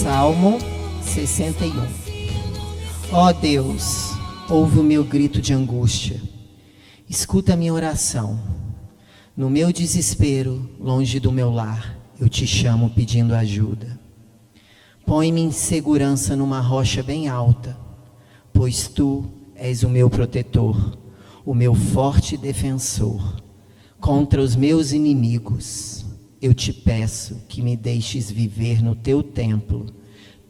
Salmo 61. Ó Deus, ouve o meu grito de angústia. Escuta a minha oração. No meu desespero, longe do meu lar, eu te chamo pedindo ajuda. Põe-me em segurança numa rocha bem alta, pois tu és o meu protetor, o meu forte defensor. Contra os meus inimigos, eu te peço que me deixes viver no teu templo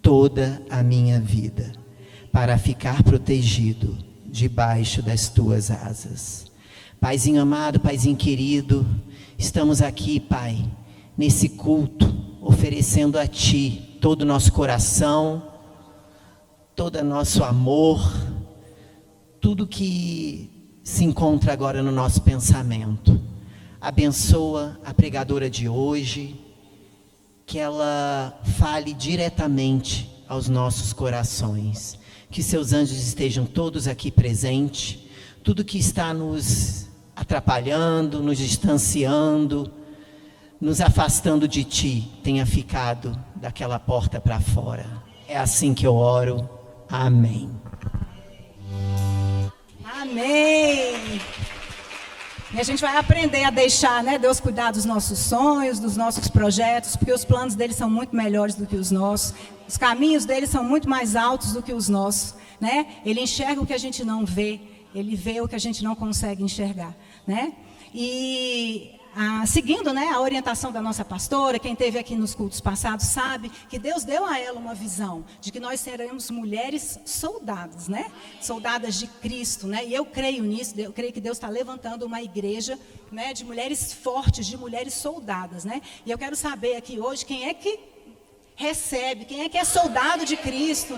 toda a minha vida, para ficar protegido debaixo das tuas asas. Paizinho amado, Paizinho querido, estamos aqui, Pai, nesse culto, oferecendo a Ti todo o nosso coração, todo o nosso amor, tudo que se encontra agora no nosso pensamento. Abençoa a pregadora de hoje, que ela fale diretamente aos nossos corações, que seus anjos estejam todos aqui presentes, tudo que está nos atrapalhando, nos distanciando, nos afastando de Ti, tenha ficado daquela porta para fora. É assim que eu oro. Amém. Amém. E a gente vai aprender a deixar, Deus cuidar dos nossos sonhos, dos nossos projetos, porque os planos dele são muito melhores do que os nossos. Os caminhos dele são muito mais altos do que os nossos, Ele enxerga o que a gente não vê, ele vê o que a gente não consegue enxergar, E seguindo, a orientação da nossa pastora, quem esteve aqui nos cultos passados sabe que Deus deu a ela uma visão de que nós seremos mulheres soldadas, Soldadas de Cristo, E eu creio nisso, eu creio que Deus está levantando uma igreja, de mulheres fortes, de mulheres soldadas, E eu quero saber aqui hoje quem é que recebe, quem é que é soldado de Cristo,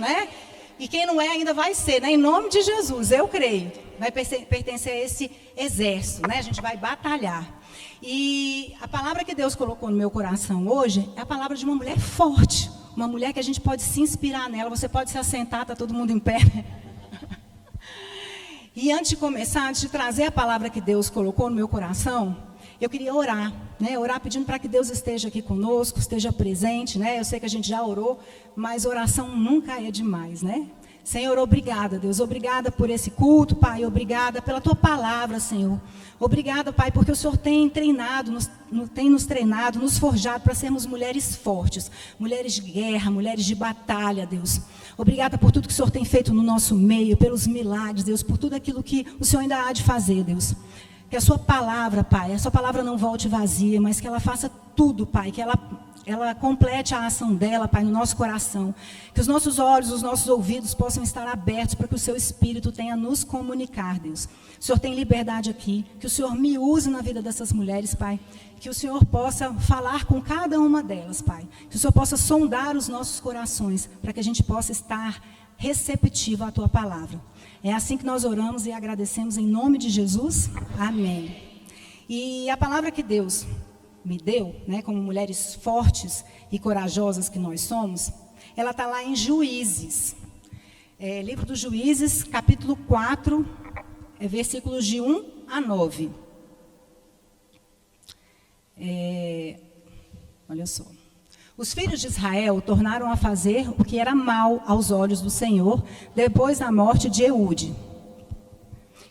E quem não é ainda vai ser, Em nome de Jesus, eu creio, vai pertencer a esse exército, A gente vai batalhar. E a palavra que Deus colocou no meu coração hoje é a palavra de uma mulher forte, uma mulher que a gente pode se inspirar nela. Você pode se assentar, está todo mundo em pé. E antes de começar, antes de trazer a palavra que Deus colocou no meu coração, eu queria orar, Orar pedindo para que Deus esteja aqui conosco, esteja presente, Eu sei que a gente já orou, mas oração nunca é demais, Senhor, obrigada, Deus, obrigada por esse culto, Pai, obrigada pela Tua palavra, Senhor. Obrigada, Pai, porque o Senhor tem nos treinado, nos forjado para sermos mulheres fortes, mulheres de guerra, mulheres de batalha, Deus. Obrigada por tudo que o Senhor tem feito no nosso meio, pelos milagres, Deus, por tudo aquilo que o Senhor ainda há de fazer, Deus. Que a Sua palavra, Pai, a Sua palavra não volte vazia, mas que ela faça tudo, Pai, que ela complete a ação dela, Pai, no nosso coração. Que os nossos olhos, os nossos ouvidos possam estar abertos para que o Seu Espírito tenha a nos comunicar, Deus. O Senhor tem liberdade aqui. Que o Senhor me use na vida dessas mulheres, Pai. Que o Senhor possa falar com cada uma delas, Pai. Que o Senhor possa sondar os nossos corações para que a gente possa estar receptivo à Tua palavra. É assim que nós oramos e agradecemos em nome de Jesus. Amém. E a palavra que Deus me deu, como mulheres fortes e corajosas que nós somos, ela está lá em Juízes. Livro dos Juízes, capítulo 4, versículos de 1 a 9. Olha só. Os filhos de Israel tornaram a fazer o que era mal aos olhos do Senhor, depois da morte de Eude.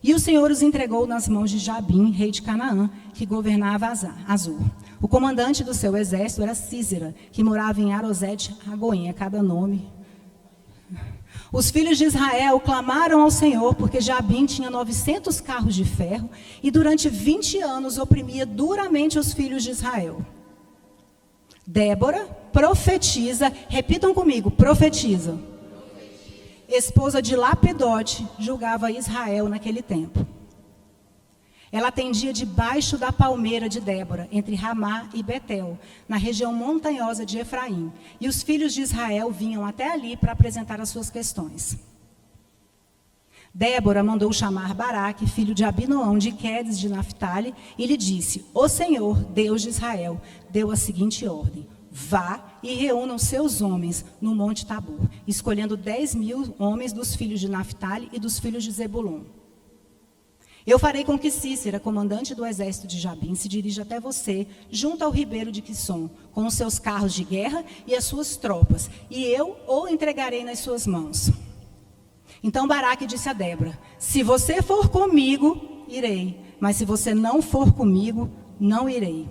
E o Senhor os entregou nas mãos de Jabim, rei de Canaã, que governava Azor. O comandante do seu exército era Sísera, que morava em Arosete-Agoinha, cada nome. Os filhos de Israel clamaram ao Senhor, porque Jabim tinha 900 carros de ferro, e durante 20 anos oprimia duramente os filhos de Israel. Débora, profetiza, repitam comigo, profetiza. Esposa de Lapidote, julgava Israel naquele tempo. Ela atendia debaixo da palmeira de Débora, entre Ramá e Betel, na região montanhosa de Efraim. E os filhos de Israel vinham até ali para apresentar as suas questões. Débora mandou chamar Baraque, filho de Abinoão, de Quedes de Naphtali, e lhe disse: O Senhor, Deus de Israel, deu a seguinte ordem: vá e reúnam seus homens no Monte Tabor, escolhendo 10.000 homens dos filhos de Naphtali e dos filhos de Zebulon. Eu farei com que Cícera, comandante do exército de Jabim, se dirija até você, junto ao ribeiro de Quisson, com os seus carros de guerra e as suas tropas, e eu o entregarei nas suas mãos. Então Baraque disse a Débora: se você for comigo, irei, mas se você não for comigo, não irei.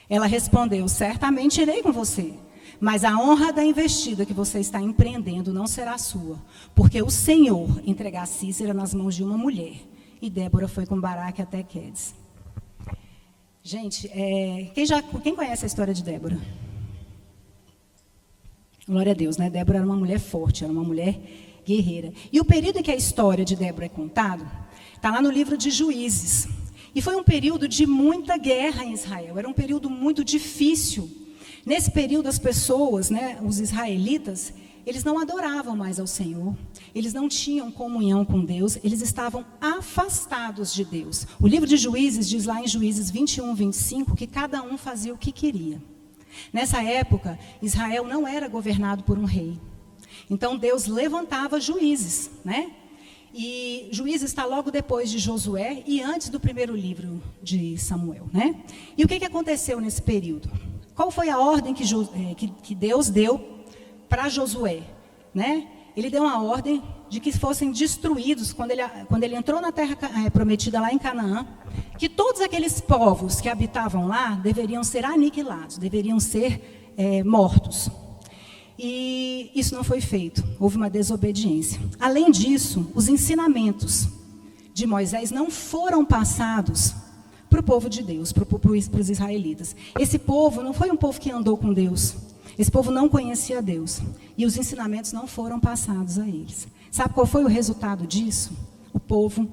Ela respondeu: certamente irei com você, mas a honra da investida que você está empreendendo não será sua, porque o Senhor entregará Cícera nas mãos de uma mulher. E Débora foi com Baraque até Quedes. Gente, quem conhece a história de Débora? Glória a Deus, né? Débora era uma mulher forte, era uma mulher guerreira. E o período em que a história de Débora é contado, está lá no livro de Juízes. E foi um período de muita guerra em Israel, era um período muito difícil. Nesse período, as pessoas, né, os israelitas, eles não adoravam mais ao Senhor, eles não tinham comunhão com Deus, eles estavam afastados de Deus. O livro de Juízes diz lá em Juízes 21, 25, que cada um fazia o que queria. Nessa época, Israel não era governado por um rei. Então, Deus levantava juízes, né? E Juízes está logo depois de Josué e antes do primeiro livro de Samuel, né? E o que aconteceu nesse período? Qual foi a ordem que Deus deu para Josué, né? Ele deu uma ordem de que fossem destruídos, quando ele entrou na terra prometida lá em Canaã, que todos aqueles povos que habitavam lá deveriam ser aniquilados, deveriam ser mortos. E isso não foi feito, houve uma desobediência. Além disso, os ensinamentos de Moisés não foram passados para o povo de Deus, para os israelitas. Esse povo não foi um povo que andou com Deus. Esse povo não conhecia Deus. E os ensinamentos não foram passados a eles. Sabe qual foi o resultado disso? O povo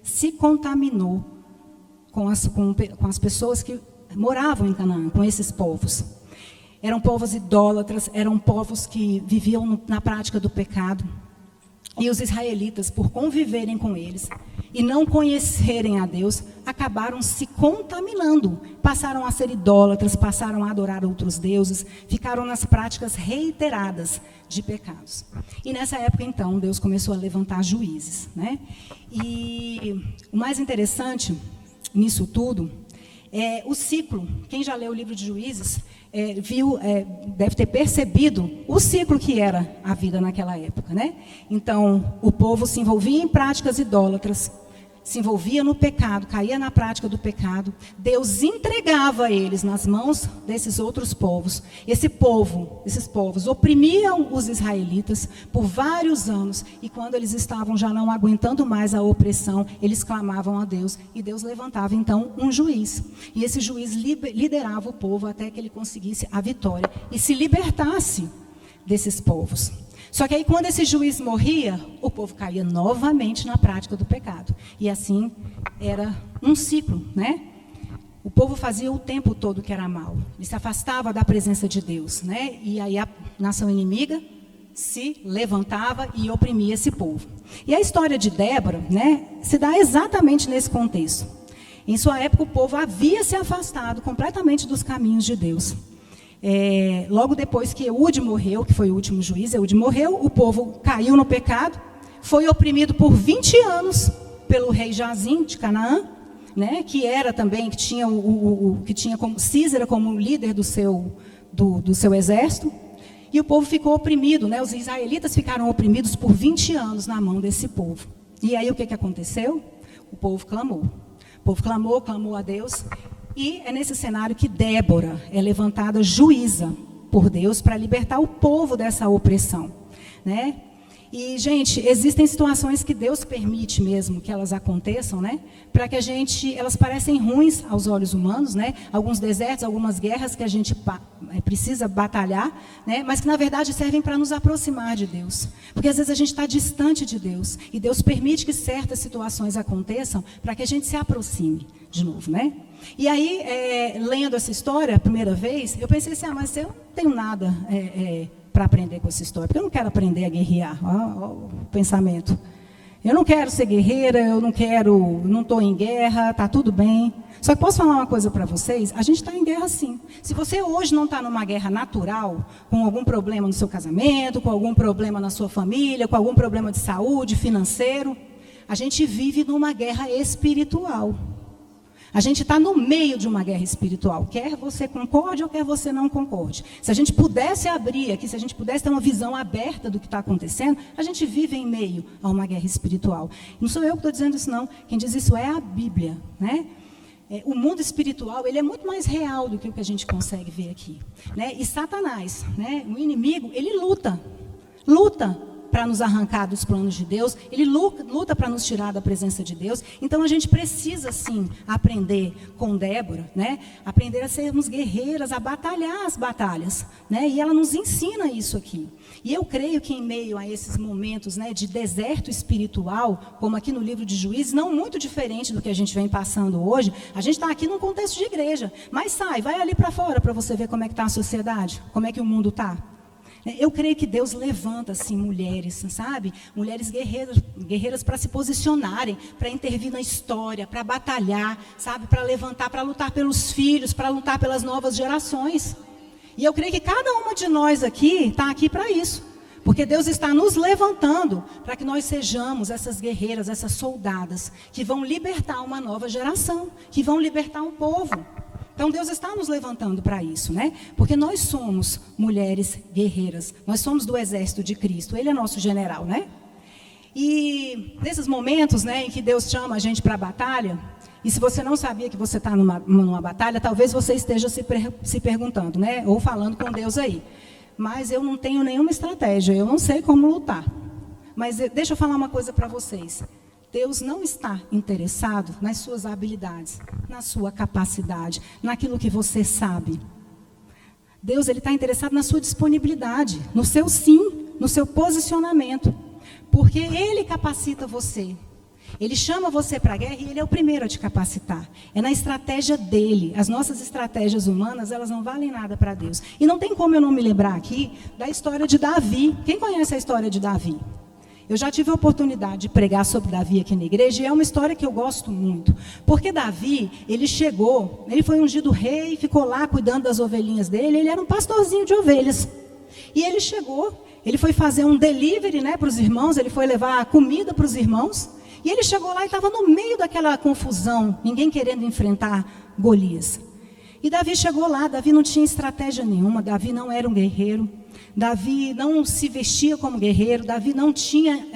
se contaminou com as pessoas que moravam em Canaã, com esses povos. Eram povos idólatras, eram povos que viviam na prática do pecado. E os israelitas, por conviverem com eles e não conhecerem a Deus, acabaram se contaminando. Passaram a ser idólatras, passaram a adorar outros deuses, ficaram nas práticas reiteradas de pecados. E nessa época, então, Deus começou a levantar juízes, né? E o mais interessante nisso tudo é o ciclo. Quem já leu o livro de Juízes deve ter percebido o ciclo que era a vida naquela época, né? Então, o povo se envolvia em práticas idólatras, se envolvia no pecado, caía na prática do pecado. Deus entregava eles nas mãos desses outros povos. Esses povos oprimiam os israelitas por vários anos. E quando eles estavam já não aguentando mais a opressão, eles clamavam a Deus. E Deus levantava, então, um juiz. E esse juiz liderava o povo até que ele conseguisse a vitória e se libertasse desses povos. Só que aí, quando esse juiz morria, o povo caía novamente na prática do pecado. E assim, era um ciclo, né? O povo fazia o tempo todo que era mal. Ele se afastava da presença de Deus, né? E aí a nação inimiga se levantava e oprimia esse povo. E a história de Débora, né, se dá exatamente nesse contexto. Em sua época, o povo havia se afastado completamente dos caminhos de Deus. Logo depois que Eude morreu, que foi o último juiz, Eude morreu, o povo caiu no pecado, foi oprimido por 20 anos pelo rei Jazim de Canaã, né, que era também, que tinha como Císera como líder do seu exército, e o povo ficou oprimido, né, os israelitas ficaram oprimidos por 20 anos na mão desse povo. E aí o que aconteceu? O povo clamou. O povo clamou a Deus. E é nesse cenário que Débora é levantada juíza por Deus para libertar o povo dessa opressão, né? E, gente, existem situações que Deus permite mesmo que elas aconteçam, né? Para que elas parecem ruins aos olhos humanos, né? Alguns desertos, algumas guerras que a gente precisa batalhar, né? Mas que na verdade servem para nos aproximar de Deus. Porque às vezes a gente está distante de Deus e Deus permite que certas situações aconteçam para que a gente se aproxime de novo, né? E aí, lendo essa história a primeira vez, eu pensei assim, mas eu não tenho nada para aprender com essa história, porque eu não quero aprender a guerrear. Ó, o pensamento. Eu não quero ser guerreira, eu não estou em guerra, está tudo bem. Só que posso falar uma coisa para vocês? A gente está em guerra sim. Se você hoje não está numa guerra natural, com algum problema no seu casamento, com algum problema na sua família, com algum problema de saúde, financeiro, A gente vive numa guerra espiritual. A gente está no meio de uma guerra espiritual. Quer você concorde ou quer você não concorde. Se a gente pudesse abrir aqui, se a gente pudesse ter uma visão aberta do que está acontecendo, a gente vive em meio a uma guerra espiritual. Não sou eu que estou dizendo isso, não. Quem diz isso é a Bíblia, né? O mundo espiritual, ele é muito mais real do que o que a gente consegue ver aqui, né? E Satanás, né, o inimigo, ele luta para nos arrancar dos planos de Deus, ele luta para nos tirar da presença de Deus. Então a gente precisa sim aprender com Débora, né? Aprender a sermos guerreiras, a batalhar as batalhas, né? E ela nos ensina isso aqui. E eu creio que em meio a esses momentos, né, de deserto espiritual, como aqui no livro de Juízes, não muito diferente do que a gente vem passando hoje, a gente está aqui num contexto de igreja, mas vai ali para fora para você ver como é que está a sociedade, como é que o mundo está. Eu creio que Deus levanta, assim, mulheres, sabe? Mulheres guerreiras para se posicionarem, para intervir na história, para batalhar, sabe? Para levantar, para lutar pelos filhos, para lutar pelas novas gerações. E eu creio que cada uma de nós aqui está aqui para isso. Porque Deus está nos levantando para que nós sejamos essas guerreiras, essas soldadas, que vão libertar uma nova geração, que vão libertar um povo. Então Deus está nos levantando para isso, né? Porque nós somos mulheres guerreiras, nós somos do exército de Cristo, Ele é nosso general, né? E nesses momentos, né, em que Deus chama a gente para a batalha, e se você não sabia que você está numa batalha, talvez você esteja se perguntando, né? Ou falando com Deus aí. Mas eu não tenho nenhuma estratégia, eu não sei como lutar. Mas deixa eu falar uma coisa para vocês. Deus não está interessado nas suas habilidades, na sua capacidade, naquilo que você sabe. Deus, Ele está interessado na sua disponibilidade, no seu sim, no seu posicionamento. Porque Ele capacita você. Ele chama você para a guerra e Ele é o primeiro a te capacitar. É na estratégia dEle. As nossas estratégias humanas, elas não valem nada para Deus. E não tem como eu não me lembrar aqui da história de Davi. Quem conhece a história de Davi? Eu já tive a oportunidade de pregar sobre Davi aqui na igreja, e é uma história que eu gosto muito. Porque Davi, ele chegou, ele foi ungido rei, ficou lá cuidando das ovelhinhas dele, ele era um pastorzinho de ovelhas. E ele chegou, ele foi fazer um delivery, né, para os irmãos, ele foi levar comida para os irmãos, e ele chegou lá e estava no meio daquela confusão, ninguém querendo enfrentar Golias. E Davi chegou lá, Davi não tinha estratégia nenhuma, Davi não era um guerreiro, Davi não se vestia como guerreiro, Davi não tinha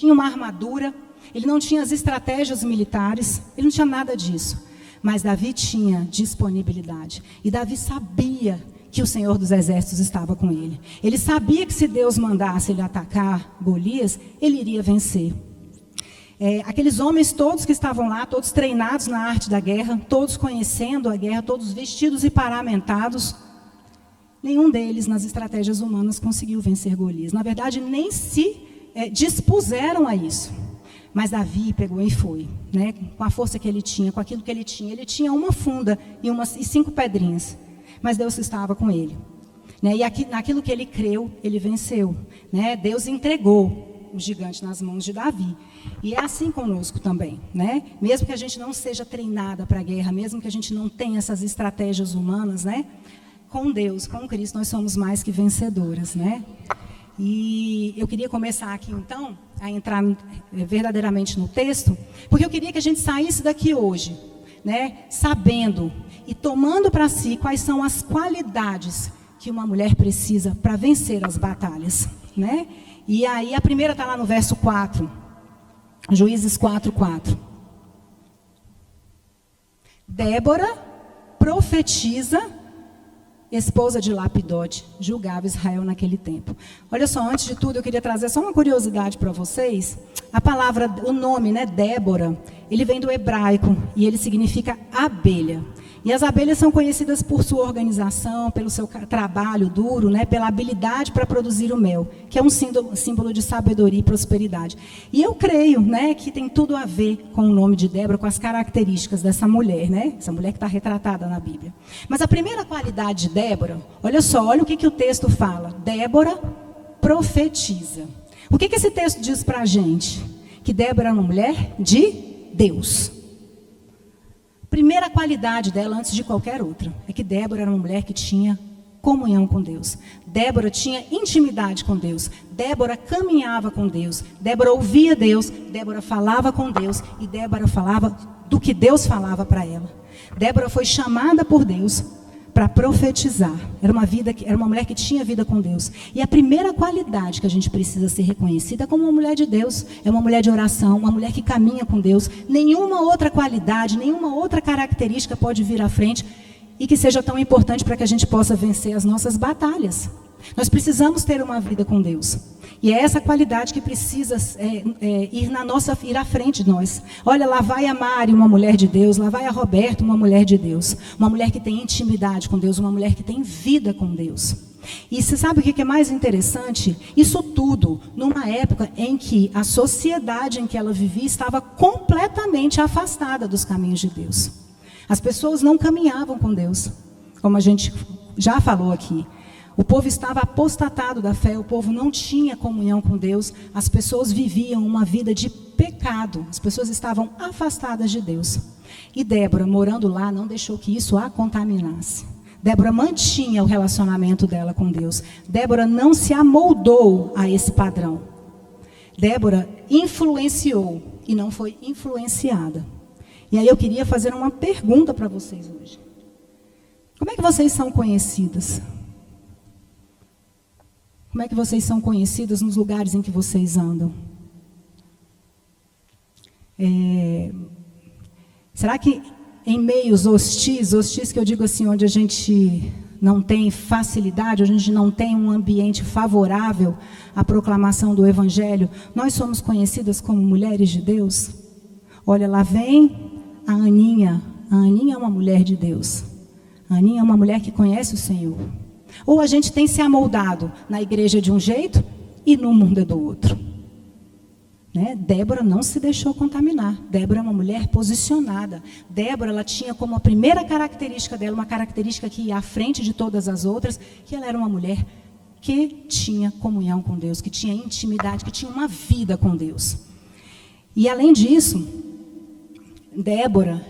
uma armadura, ele não tinha as estratégias militares, ele não tinha nada disso. Mas Davi tinha disponibilidade. E Davi sabia que o Senhor dos Exércitos estava com ele. Ele sabia que se Deus mandasse ele atacar Golias, ele iria vencer. Aqueles homens todos que estavam lá, todos treinados na arte da guerra, todos conhecendo a guerra, todos vestidos e paramentados, nenhum deles, nas estratégias humanas, conseguiu vencer Golias. Na verdade, nem se dispuseram a isso. Mas Davi pegou e foi, né? Com a força que ele tinha, com aquilo que ele tinha. Ele tinha uma funda e 5 pedrinhas. Mas Deus estava com ele. Né? E naquilo que ele creu, ele venceu. Né? Deus entregou o gigante nas mãos de Davi. E é assim conosco também, né? Mesmo que a gente não seja treinada para a guerra, mesmo que a gente não tenha essas estratégias humanas, né? Com Deus, com Cristo, nós somos mais que vencedoras, né? E eu queria começar aqui, então, a entrar verdadeiramente no texto, porque eu queria que a gente saísse daqui hoje, né? Sabendo e tomando para si quais são as qualidades que uma mulher precisa para vencer as batalhas, né? E aí a primeira está lá no verso 4, Juízes 4:4. Débora profetiza, esposa de Lapidote, julgava Israel naquele tempo. Olha só, antes de tudo eu queria trazer só uma curiosidade para vocês. A palavra, o nome, né, Débora, ele vem do hebraico e ele significa abelha. E as abelhas são conhecidas por sua organização, pelo seu trabalho duro, né, pela habilidade para produzir o mel, que é um símbolo de sabedoria e prosperidade. E eu creio, né, que tem tudo a ver com o nome de Débora, com as características dessa mulher, né, essa mulher que está retratada na Bíblia. Mas a primeira qualidade de Débora, olha só, olha o que o texto fala. Débora profetiza. O que esse texto diz para a gente? Que Débora era uma mulher de Deus. Primeira qualidade dela, antes de qualquer outra, é que Débora era uma mulher que tinha comunhão com Deus. Débora tinha intimidade com Deus. Débora caminhava com Deus. Débora ouvia Deus. Débora falava com Deus. E Débora falava do que Deus falava para ela. Débora foi chamada por Deus para profetizar. Era uma mulher que tinha vida com Deus. E a primeira qualidade que a gente precisa ser reconhecida é como uma mulher de Deus. É uma mulher de oração, uma mulher que caminha com Deus. Nenhuma outra qualidade, nenhuma outra característica pode vir à frente e que seja tão importante para que a gente possa vencer as nossas batalhas. Nós precisamos ter uma vida com Deus. E é essa qualidade que precisa ir à frente de nós. Olha, lá vai a Mari, uma mulher de Deus. Lá vai a Roberta, uma mulher de Deus. Uma mulher que tem intimidade com Deus. Uma mulher que tem vida com Deus. E você sabe o que é mais interessante? Isso tudo numa época em que a sociedade em que ela vivia estava completamente afastada dos caminhos de Deus. As pessoas não caminhavam com Deus, como a gente já falou aqui. O povo estava apostatado da fé, o povo não tinha comunhão com Deus, as pessoas viviam uma vida de pecado, as pessoas estavam afastadas de Deus. E Débora, morando lá, não deixou que isso a contaminasse. Débora mantinha o relacionamento dela com Deus. Débora não se amoldou a esse padrão. Débora influenciou e não foi influenciada. E aí eu queria fazer uma pergunta para vocês hoje. Como é que vocês são conhecidas? Como é que vocês são conhecidas nos lugares em que vocês andam? Será que em meios hostis que eu digo assim, onde a gente não tem facilidade, onde a gente não tem um ambiente favorável à proclamação do Evangelho, nós somos conhecidas como mulheres de Deus? Olha, lá vem a Aninha. A Aninha é uma mulher de Deus. A Aninha é uma mulher que conhece o Senhor. Ou a gente tem se amoldado na igreja de um jeito e no mundo é do outro. Né? Débora não se deixou contaminar. Débora é uma mulher posicionada. Débora, ela tinha como a primeira característica dela, uma característica que ia à frente de todas as outras, que ela era uma mulher que tinha comunhão com Deus, que tinha intimidade, que tinha uma vida com Deus. E além disso, Débora,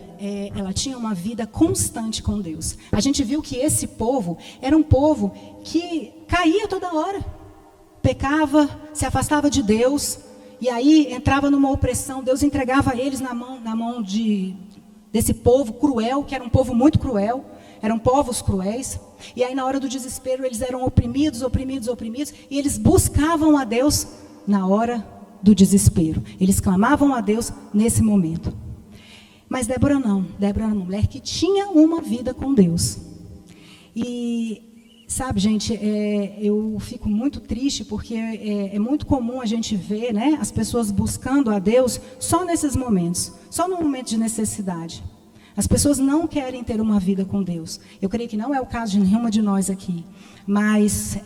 ela tinha uma vida constante com Deus. A gente viu que esse povo era um povo que caía toda hora. Pecava, se afastava de Deus, e aí entrava numa opressão. Deus entregava eles na mão desse povo cruel, que era um povo muito cruel. Eram povos cruéis. E aí na hora do desespero eles eram oprimidos, e eles buscavam a Deus na hora do desespero. Eles clamavam a Deus nesse momento. Mas Débora não. Débora era uma mulher que tinha uma vida com Deus. E, sabe, gente, eu fico muito triste porque é muito comum a gente ver, né, as pessoas buscando a Deus só nesses momentos, só no momento de necessidade. As pessoas não querem ter uma vida com Deus. Eu creio que não é o caso de nenhuma de nós aqui. Mas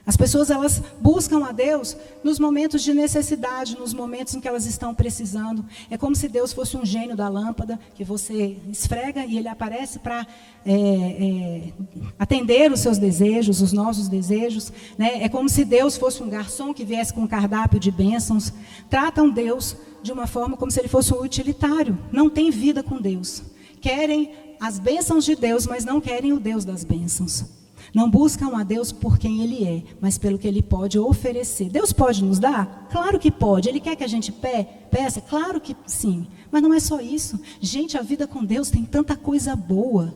as pessoas, elas buscam a Deus nos momentos de necessidade, nos momentos em que elas estão precisando. É como se Deus fosse um gênio da lâmpada, que você esfrega e ele aparece para atender os seus desejos, os nossos desejos. Né? É como se Deus fosse um garçom que viesse com um cardápio de bênçãos. Tratam Deus de uma forma como se ele fosse um utilitário. Não tem vida com Deus. Querem as bênçãos de Deus, mas não querem o Deus das bênçãos. Não buscam a Deus por quem Ele é, mas pelo que Ele pode oferecer. Deus pode nos dar? Claro que pode. Ele quer que a gente peça? Claro que sim. Mas não é só isso. Gente, a vida com Deus tem tanta coisa boa.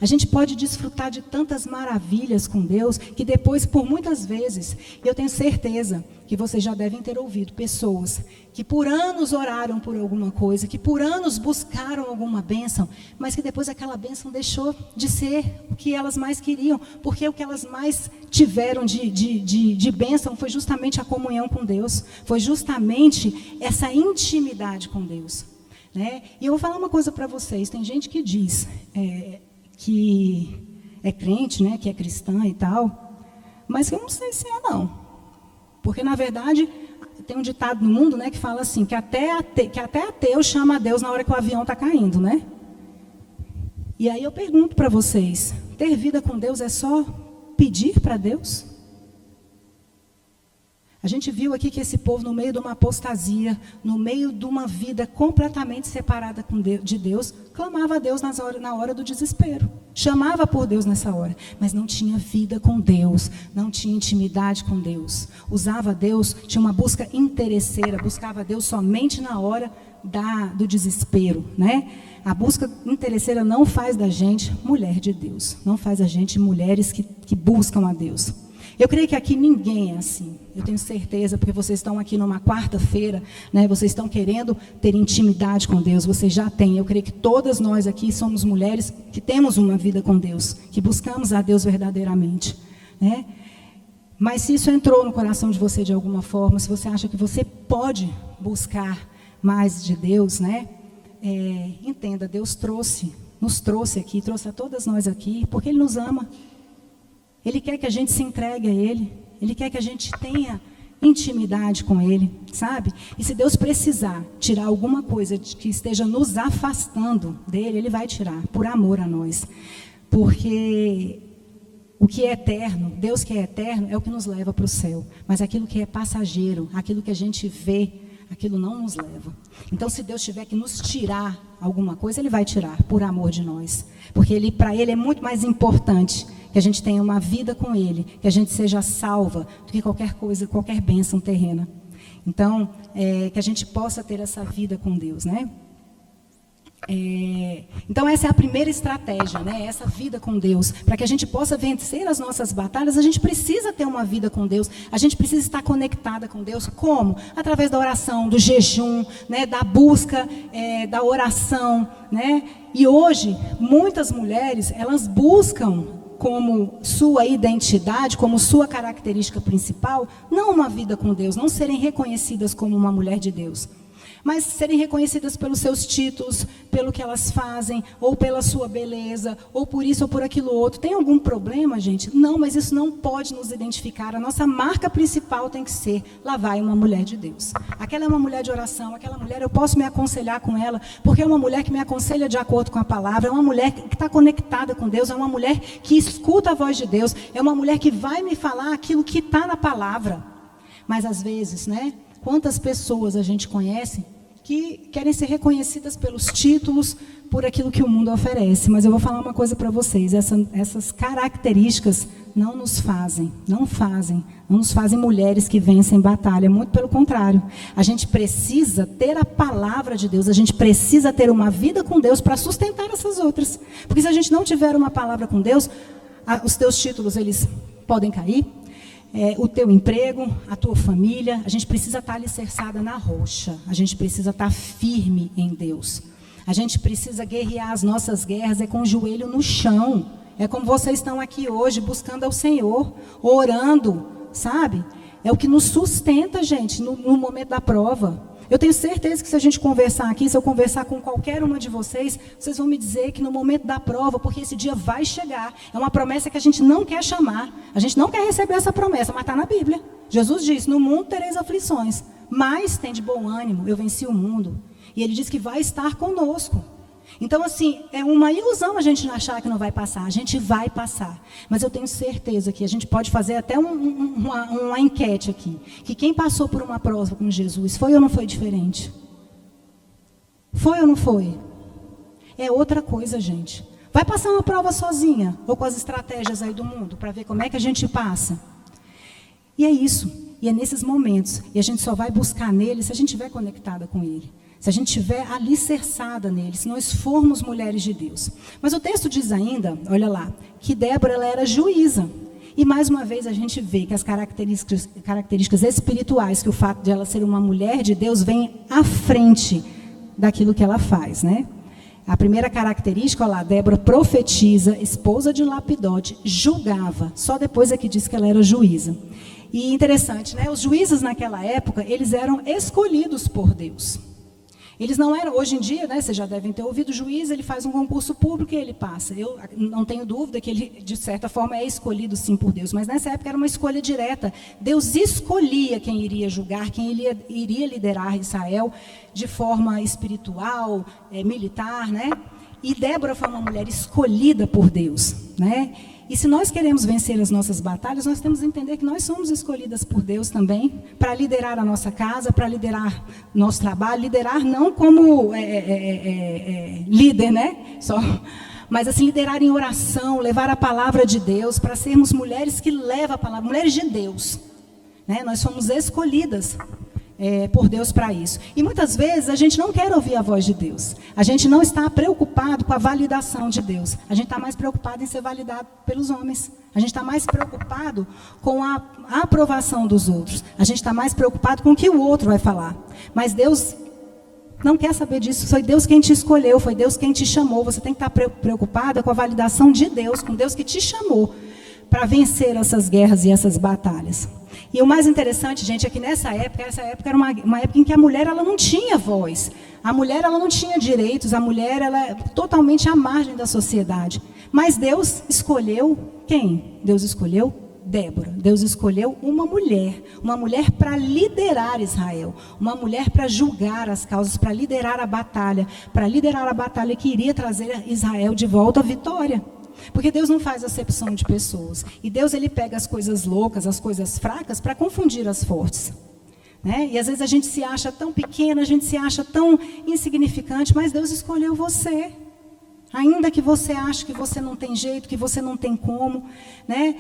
A gente pode desfrutar de tantas maravilhas com Deus, que depois, por muitas vezes, eu tenho certeza que vocês já devem ter ouvido pessoas que por anos oraram por alguma coisa, que por anos buscaram alguma bênção, mas que depois aquela bênção deixou de ser o que elas mais queriam, porque o que elas mais tiveram de bênção foi justamente a comunhão com Deus, foi justamente essa intimidade com Deus. Né? E eu vou falar uma coisa para vocês, tem gente que diz que é crente, né, que é cristã e tal, mas eu não sei se é não, porque na verdade tem um ditado no mundo, né, que fala assim, que até ateu chama a Deus na hora que o avião está caindo, né? E aí eu pergunto para vocês, ter vida com Deus é só pedir para Deus? A gente viu aqui que esse povo, no meio de uma apostasia, no meio de uma vida completamente separada de Deus, clamava a Deus na hora do desespero. Chamava por Deus nessa hora, mas não tinha vida com Deus, não tinha intimidade com Deus. Usava Deus, tinha uma busca interesseira, buscava Deus somente na hora do desespero, né? A busca interesseira não faz da gente mulher de Deus, não faz a gente mulheres que buscam a Deus. Eu creio que aqui ninguém é assim, eu tenho certeza, porque vocês estão aqui numa quarta-feira, né, vocês estão querendo ter intimidade com Deus, vocês já têm. Eu creio que todas nós aqui somos mulheres que temos uma vida com Deus, que buscamos a Deus verdadeiramente, né? Mas se isso entrou no coração de você de alguma forma, se você acha que você pode buscar mais de Deus, né? Entenda, Deus nos trouxe aqui, trouxe a todas nós aqui, porque Ele nos ama. Ele quer que a gente se entregue a Ele. Ele quer que a gente tenha intimidade com Ele, sabe? E se Deus precisar tirar alguma coisa que esteja nos afastando dEle, Ele vai tirar, por amor a nós. Porque o que é eterno, Deus que é eterno, é o que nos leva para o céu. Mas aquilo que é passageiro, aquilo que a gente vê, aquilo não nos leva. Então, se Deus tiver que nos tirar alguma coisa, Ele vai tirar, por amor de nós. Porque para Ele é muito mais importante que a gente tenha uma vida com Ele, que a gente seja salva, do que qualquer coisa, qualquer bênção terrena. Então, que a gente possa ter essa vida com Deus, né? Então, essa é a primeira estratégia, né? Essa vida com Deus. Para que a gente possa vencer as nossas batalhas, a gente precisa ter uma vida com Deus. A gente precisa estar conectada com Deus. Como? Através da oração, do jejum, né? Da busca, da oração, né? E hoje, muitas mulheres, elas buscam como sua identidade, como sua característica principal, não uma vida com Deus, não serem reconhecidas como uma mulher de Deus, mas serem reconhecidas pelos seus títulos, pelo que elas fazem, ou pela sua beleza, ou por isso ou por aquilo outro. Tem algum problema, gente? Não, mas isso não pode nos identificar. A nossa marca principal tem que ser: lá vai uma mulher de Deus. Aquela é uma mulher de oração, aquela mulher eu posso me aconselhar com ela, porque é uma mulher que me aconselha de acordo com a palavra, é uma mulher que está conectada com Deus, é uma mulher que escuta a voz de Deus, é uma mulher que vai me falar aquilo que está na palavra. Mas às vezes, né? Quantas pessoas a gente conhece que querem ser reconhecidas pelos títulos, por aquilo que o mundo oferece. Mas eu vou falar uma coisa para vocês: essas características não nos fazem mulheres que vencem batalha. Muito pelo contrário. A gente precisa ter a palavra de Deus, a gente precisa ter uma vida com Deus para sustentar essas outras. Porque se a gente não tiver uma palavra com Deus, os teus títulos, eles podem cair. O teu emprego, a tua família, a gente precisa estar alicerçada na rocha, a gente precisa estar firme em Deus, a gente precisa guerrear as nossas guerras, com o joelho no chão, como vocês estão aqui hoje, buscando ao Senhor, orando, sabe? É o que nos sustenta, gente, no momento da prova. Eu tenho certeza que se a gente conversar aqui, se eu conversar com qualquer uma de vocês, vocês vão me dizer que no momento da prova, porque esse dia vai chegar, é uma promessa que a gente não quer chamar, a gente não quer receber essa promessa, mas está na Bíblia. Jesus disse: no mundo tereis aflições, mas tem de bom ânimo, eu venci o mundo. E Ele diz que vai estar conosco. Então, assim, é uma ilusão a gente achar que não vai passar. A gente vai passar. Mas eu tenho certeza que a gente pode fazer até uma enquete aqui. Que quem passou por uma prova com Jesus, foi ou não foi diferente? Foi ou não foi? É outra coisa, gente. Vai passar uma prova sozinha, ou com as estratégias aí do mundo, para ver como é que a gente passa. E é isso. E é nesses momentos. E a gente só vai buscar nele se a gente estiver conectada com ele. Se a gente estiver alicerçada nele, se nós formos mulheres de Deus. Mas o texto diz ainda, olha lá, que Débora, ela era juíza. E mais uma vez a gente vê que as características espirituais, que o fato de ela ser uma mulher de Deus, vem à frente daquilo que ela faz, né? A primeira característica, olha lá, Débora profetiza, esposa de Lapidote, julgava. Só depois é que diz que ela era juíza. E interessante, né? Os juízes naquela época, eles eram escolhidos por Deus. Eles não eram, hoje em dia, né, vocês já devem ter ouvido, o juiz, ele faz um concurso público e ele passa. Eu não tenho dúvida que ele, de certa forma, é escolhido sim por Deus, mas nessa época era uma escolha direta. Deus escolhia quem iria julgar, quem iria liderar Israel de forma espiritual, militar, né? E Débora foi uma mulher escolhida por Deus, né? E se nós queremos vencer as nossas batalhas, nós temos que entender que nós somos escolhidas por Deus também para liderar a nossa casa, para liderar nosso trabalho. Liderar não como líder, né? Mas assim, liderar em oração, levar a palavra de Deus, para sermos mulheres que levam a palavra, mulheres de Deus. Né? Nós somos escolhidas por Deus para isso. E muitas vezes a gente não quer ouvir a voz de Deus. A gente não está preocupado com a validação de Deus. A gente está mais preocupado em ser validado pelos homens. A gente está mais preocupado com a aprovação dos outros. A gente está mais preocupado com o que o outro vai falar. Mas Deus não quer saber disso. Foi Deus quem te escolheu, foi Deus quem te chamou. Você tem que estar preocupada com a validação de Deus, com Deus que te chamou para vencer essas guerras e essas batalhas. E o mais interessante, gente, é que essa época era uma época em que a mulher ela não tinha voz. A mulher ela não tinha direitos, a mulher ela é totalmente à margem da sociedade. Mas Deus escolheu quem? Deus escolheu Débora. Deus escolheu uma mulher para liderar Israel, uma mulher para julgar as causas, para liderar a batalha que iria trazer Israel de volta à vitória. Porque Deus não faz acepção de pessoas. E Deus ele pega as coisas loucas, as coisas fracas, para confundir as fortes. Né? E às vezes a gente se acha tão pequena, a gente se acha tão insignificante, mas Deus escolheu você. Ainda que você ache que você não tem jeito, que você não tem como. Né?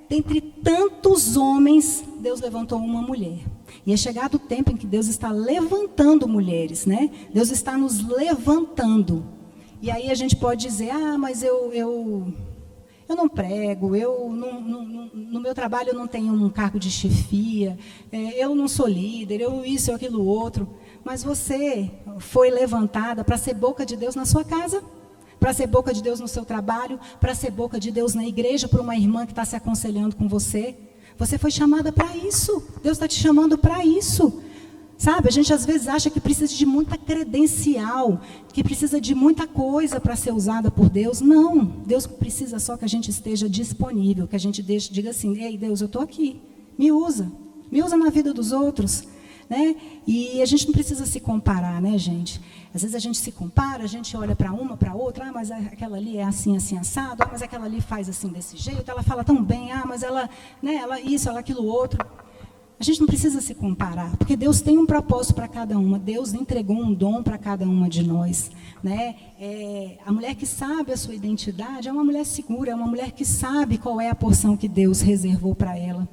Dentre tantos homens, Deus levantou uma mulher. E é chegado o tempo em que Deus está levantando mulheres. Né? Deus está nos levantando. E aí a gente pode dizer, mas eu não prego, no meu trabalho eu não tenho um cargo de chefia, eu não sou líder, eu isso, eu aquilo outro. Mas você foi levantada para ser boca de Deus na sua casa, para ser boca de Deus no seu trabalho, para ser boca de Deus na igreja, para uma irmã que está se aconselhando com você. Você foi chamada para isso, Deus está te chamando para isso. Sabe, a gente às vezes acha que precisa de muita credencial, que precisa de muita coisa para ser usada por Deus. Não, Deus precisa só que a gente esteja disponível, que a gente diga assim, ei Deus, eu estou aqui, me usa na vida dos outros. Né? E a gente não precisa se comparar, né, gente? Às vezes a gente se compara, a gente olha para uma, para outra, mas aquela ali é assim, assim, assado, mas aquela ali faz assim, desse jeito, ela fala tão bem, mas ela isso, ela aquilo outro. A gente não precisa se comparar, porque Deus tem um propósito para cada uma. Deus entregou um dom para cada uma de nós. Né? A mulher que sabe a sua identidade é uma mulher segura, é uma mulher que sabe qual é a porção que Deus reservou para ela.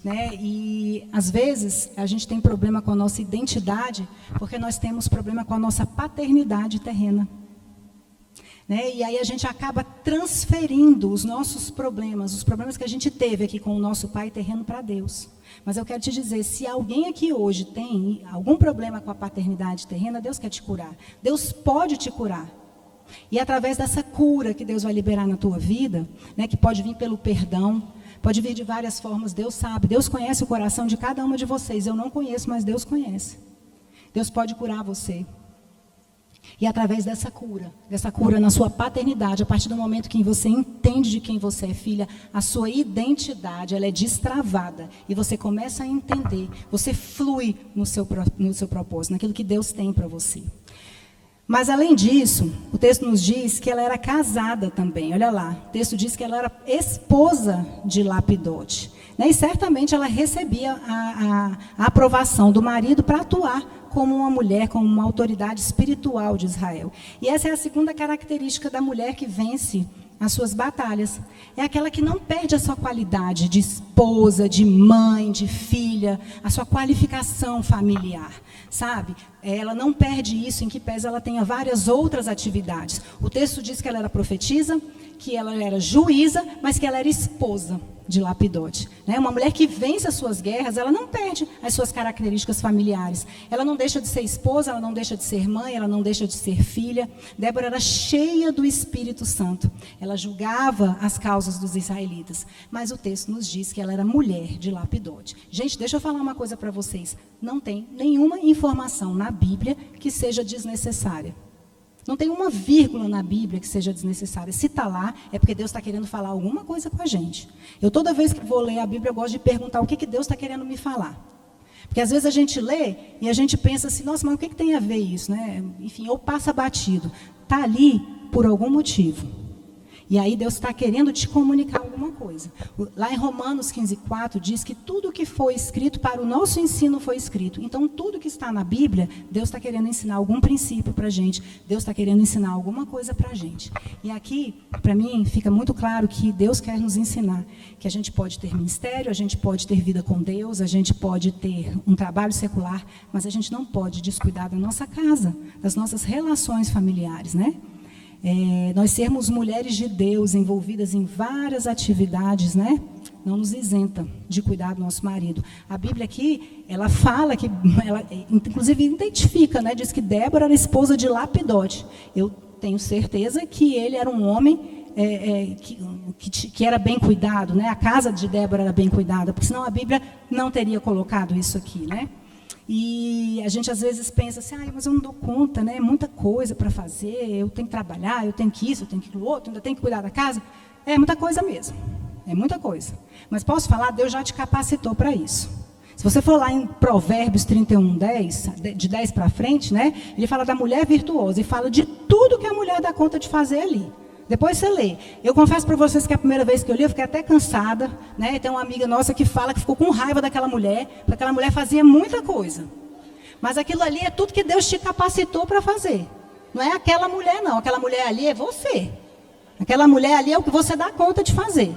Né? E, às vezes, a gente tem problema com a nossa identidade, porque nós temos problema com a nossa paternidade terrena. Né? E aí a gente acaba transferindo os nossos problemas, os problemas que a gente teve aqui com o nosso pai terreno para Deus. Mas eu quero te dizer, se alguém aqui hoje tem algum problema com a paternidade terrena, Deus quer te curar. Deus pode te curar. E através dessa cura que Deus vai liberar na tua vida, né, que pode vir pelo perdão, pode vir de várias formas, Deus sabe, Deus conhece o coração de cada uma de vocês. Eu não conheço, mas Deus conhece. Deus pode curar você. E através dessa cura na sua paternidade, a partir do momento que você entende de quem você é filha, a sua identidade ela é destravada. E você começa a entender, você flui no seu propósito, naquilo que Deus tem para você. Mas além disso, o texto nos diz que ela era casada também. Olha lá, o texto diz que ela era esposa de Lapidote. Né? E certamente ela recebia a aprovação do marido para atuar como uma mulher, como uma autoridade espiritual de Israel. E essa é a segunda característica da mulher que vence as suas batalhas. É aquela que não perde a sua qualidade de esposa, de mãe, de filha, a sua qualificação familiar, sabe? Ela não perde isso, em que pese ela tenha várias outras atividades. O texto diz que ela era profetisa, que ela era juíza, mas que ela era esposa de Lapidote. Né? Uma mulher que vence as suas guerras, ela não perde as suas características familiares. Ela não deixa de ser esposa, ela não deixa de ser mãe, ela não deixa de ser filha. Débora era cheia do Espírito Santo. Ela julgava as causas dos israelitas. Mas o texto nos diz que ela era mulher de Lapidote. Gente, deixa eu falar uma coisa para vocês. Não tem nenhuma informação na Bíblia que seja desnecessária. Não tem uma vírgula na Bíblia que seja desnecessária. Se está lá, é porque Deus está querendo falar alguma coisa com a gente. Eu, toda vez que vou ler a Bíblia, eu gosto de perguntar o que Deus está querendo me falar. Porque às vezes a gente lê e a gente pensa assim, nossa, mas o que tem a ver isso? Né? Enfim, ou passa batido. Está ali por algum motivo. E aí Deus está querendo te comunicar alguma coisa. Lá em Romanos 15:4 diz que tudo que foi escrito para o nosso ensino foi escrito. Então, tudo que está na Bíblia, Deus está querendo ensinar algum princípio para a gente. Deus está querendo ensinar alguma coisa para a gente. E aqui, para mim, fica muito claro que Deus quer nos ensinar que a gente pode ter ministério, a gente pode ter vida com Deus, a gente pode ter um trabalho secular, mas a gente não pode descuidar da nossa casa, das nossas relações familiares, né? Nós sermos mulheres de Deus envolvidas em várias atividades, né? Não nos isenta de cuidar do nosso marido. A Bíblia aqui, ela fala que, ela inclusive identifica, né? Diz que Débora era esposa de Lapidote. Eu tenho certeza que ele era um homem que era bem cuidado, né? A casa de Débora era bem cuidada, porque senão a Bíblia não teria colocado isso aqui, né? E a gente às vezes pensa assim, mas eu não dou conta, né? É muita coisa para fazer, eu tenho que trabalhar, eu tenho que isso, eu tenho que aquilo outro, ainda tenho que cuidar da casa. É muita coisa mesmo, é muita coisa. Mas posso falar, Deus já te capacitou para isso. Se você for lá em Provérbios 31:10, de 10 para frente, né? Ele fala da mulher virtuosa e fala de tudo que a mulher dá conta de fazer ali. Depois você lê. Eu confesso para vocês que a primeira vez que eu li, eu fiquei até cansada, né? Tem uma amiga nossa que fala que ficou com raiva daquela mulher, porque aquela mulher fazia muita coisa. Mas aquilo ali é tudo que Deus te capacitou para fazer. Não é aquela mulher, não. Aquela mulher ali é você. Aquela mulher ali é o que você dá conta de fazer.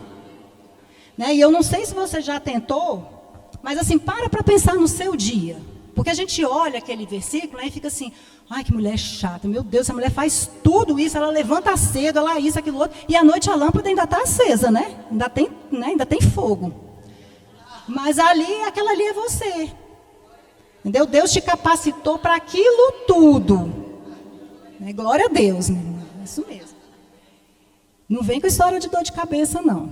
Né? E eu não sei se você já tentou, mas assim, para pensar no seu dia. Porque a gente olha aquele versículo, né, e fica assim, ai, que mulher chata, meu Deus, essa mulher faz tudo isso, ela levanta cedo, ela isso, aquilo outro, e à noite a lâmpada ainda está acesa, né? Ainda tem fogo. Mas aquela ali é você. Entendeu? Deus te capacitou para aquilo tudo. Né? Glória a Deus, meu irmão. É isso mesmo. Não vem com história de dor de cabeça, não.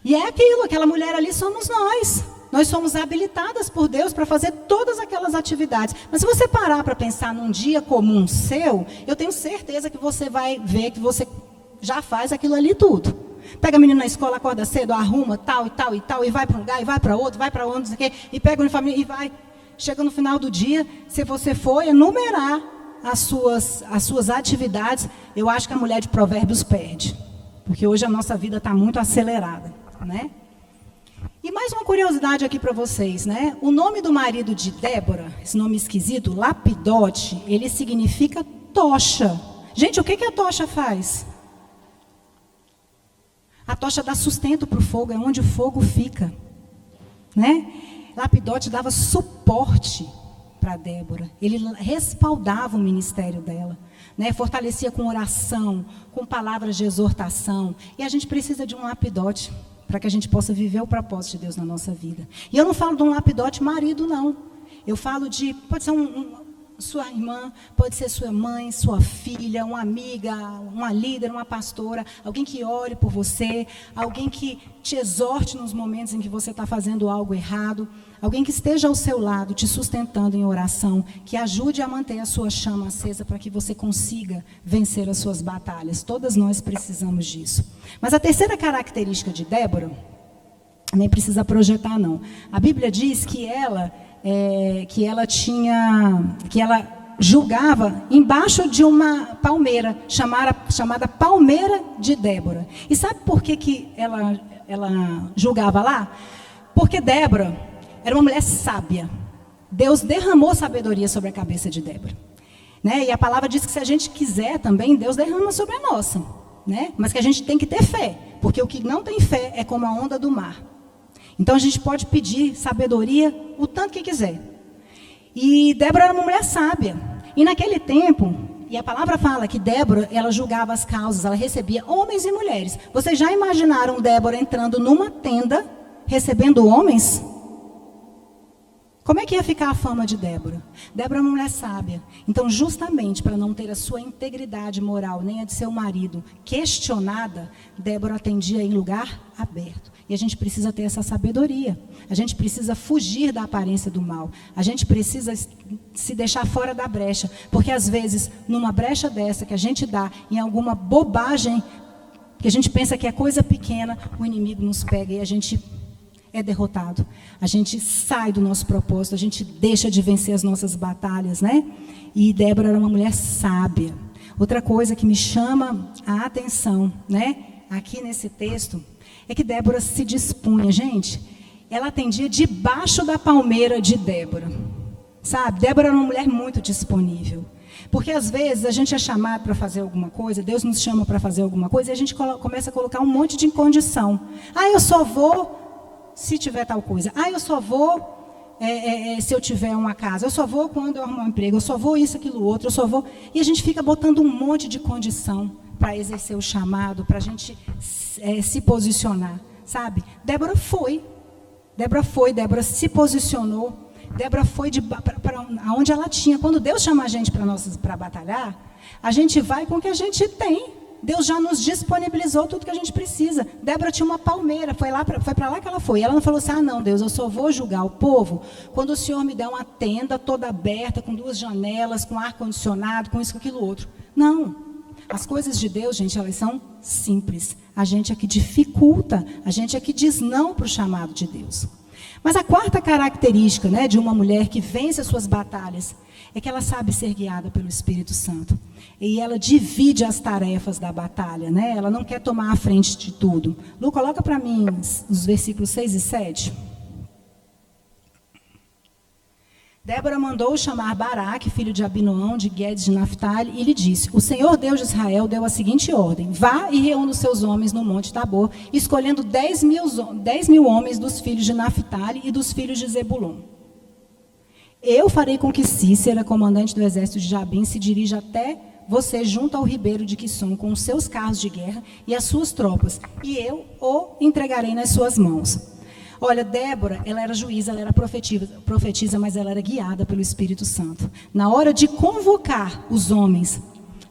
E é aquilo, aquela mulher ali somos nós. Nós somos habilitadas por Deus para fazer todas aquelas atividades. Mas se você parar para pensar num dia comum seu, eu tenho certeza que você vai ver que você já faz aquilo ali tudo. Pega a menina na escola, acorda cedo, arruma, tal e tal e tal, e vai para um lugar, e vai para outro, não sei o quê, e pega o uniforme e vai. Chega no final do dia, se você for enumerar as suas atividades, eu acho que a mulher de Provérbios perde. Porque hoje a nossa vida está muito acelerada, né? E mais uma curiosidade aqui para vocês, né? O nome do marido de Débora, esse nome esquisito, Lapidote, ele significa tocha. Gente, o que a tocha faz? A tocha dá sustento para o fogo, é onde o fogo fica, né? Lapidote dava suporte para Débora. Ele respaldava o ministério dela, né? Fortalecia com oração, com palavras de exortação. E a gente precisa de um Lapidote para que a gente possa viver o propósito de Deus na nossa vida. E eu não falo de um Lapidote marido, não. Eu falo de, pode ser sua irmã, pode ser sua mãe, sua filha, uma amiga, uma líder, uma pastora, alguém que ore por você, alguém que te exorte nos momentos em que você está fazendo algo errado, alguém que esteja ao seu lado, te sustentando em oração, que ajude a manter a sua chama acesa para que você consiga vencer as suas batalhas. Todas nós precisamos disso. Mas a terceira característica de Débora, nem precisa projetar, não. A Bíblia diz que ela julgava embaixo de uma palmeira, chamada palmeira de Débora. E sabe por que ela julgava lá? Porque Débora era uma mulher sábia. Deus derramou sabedoria sobre a cabeça de Débora. Né? E a palavra diz que se a gente quiser também, Deus derrama sobre a nossa. Né? Mas que a gente tem que ter fé, porque o que não tem fé é como a onda do mar. Então a gente pode pedir sabedoria o tanto que quiser. E Débora era uma mulher sábia. E naquele tempo, e a palavra fala que Débora, ela julgava as causas, ela recebia homens e mulheres. Vocês já imaginaram Débora entrando numa tenda, recebendo homens? Como é que ia ficar a fama de Débora? Débora é uma mulher sábia. Então, justamente para não ter a sua integridade moral, nem a de seu marido, questionada, Débora atendia em lugar aberto. E a gente precisa ter essa sabedoria. A gente precisa fugir da aparência do mal. A gente precisa se deixar fora da brecha. Porque, às vezes, numa brecha dessa que a gente dá, em alguma bobagem, que a gente pensa que é coisa pequena, o inimigo nos pega e a gente é derrotado. A gente sai do nosso propósito, a gente deixa de vencer as nossas batalhas, né? E Débora era uma mulher sábia. Outra coisa que me chama a atenção, né, aqui nesse texto, é que Débora se dispunha, gente, ela atendia debaixo da palmeira de Débora, sabe? Débora era uma mulher muito disponível. Porque às vezes a gente é chamado para fazer alguma coisa, Deus nos chama para fazer alguma coisa, e a gente começa a colocar um monte de condição. Eu só vou se tiver tal coisa. Eu só vou se eu tiver uma casa. Eu só vou quando eu arrumar um emprego. Eu só vou isso, aquilo, outro. Eu só vou... E a gente fica botando um monte de condição para exercer o chamado, para a gente se posicionar, sabe? Débora se posicionou. Débora foi para onde ela tinha. Quando Deus chama a gente para batalhar, a gente vai com o que a gente tem. Deus já nos disponibilizou tudo que a gente precisa. Débora tinha uma palmeira, foi para lá que ela foi. Ela não falou assim, não, Deus, eu só vou julgar o povo quando o Senhor me der uma tenda toda aberta, com 2 janelas, com ar-condicionado, com isso, com aquilo outro. Não. As coisas de Deus, gente, elas são simples. A gente é que dificulta, a gente é que diz não para o chamado de Deus. Mas a quarta característica, né, de uma mulher que vence as suas batalhas é que ela sabe ser guiada pelo Espírito Santo. E ela divide as tarefas da batalha, né? Ela não quer tomar a frente de tudo. Lu, coloca para mim os versículos 6 e 7. Débora mandou chamar Baraque, filho de Abinoão, de Guedes de Naphtali, e lhe disse, o Senhor Deus de Israel deu a seguinte ordem, vá e reúna os seus homens no monte Tabor, escolhendo 10 mil homens dos filhos de Naphtali e dos filhos de Zebulon. Eu farei com que Cícera, comandante do exército de Jabim, se dirija até você junto ao ribeiro de Quisson, com os seus carros de guerra e as suas tropas, e eu o entregarei nas suas mãos. Olha, Débora, ela era juíza, ela era profetisa, mas ela era guiada pelo Espírito Santo. Na hora de convocar os homens,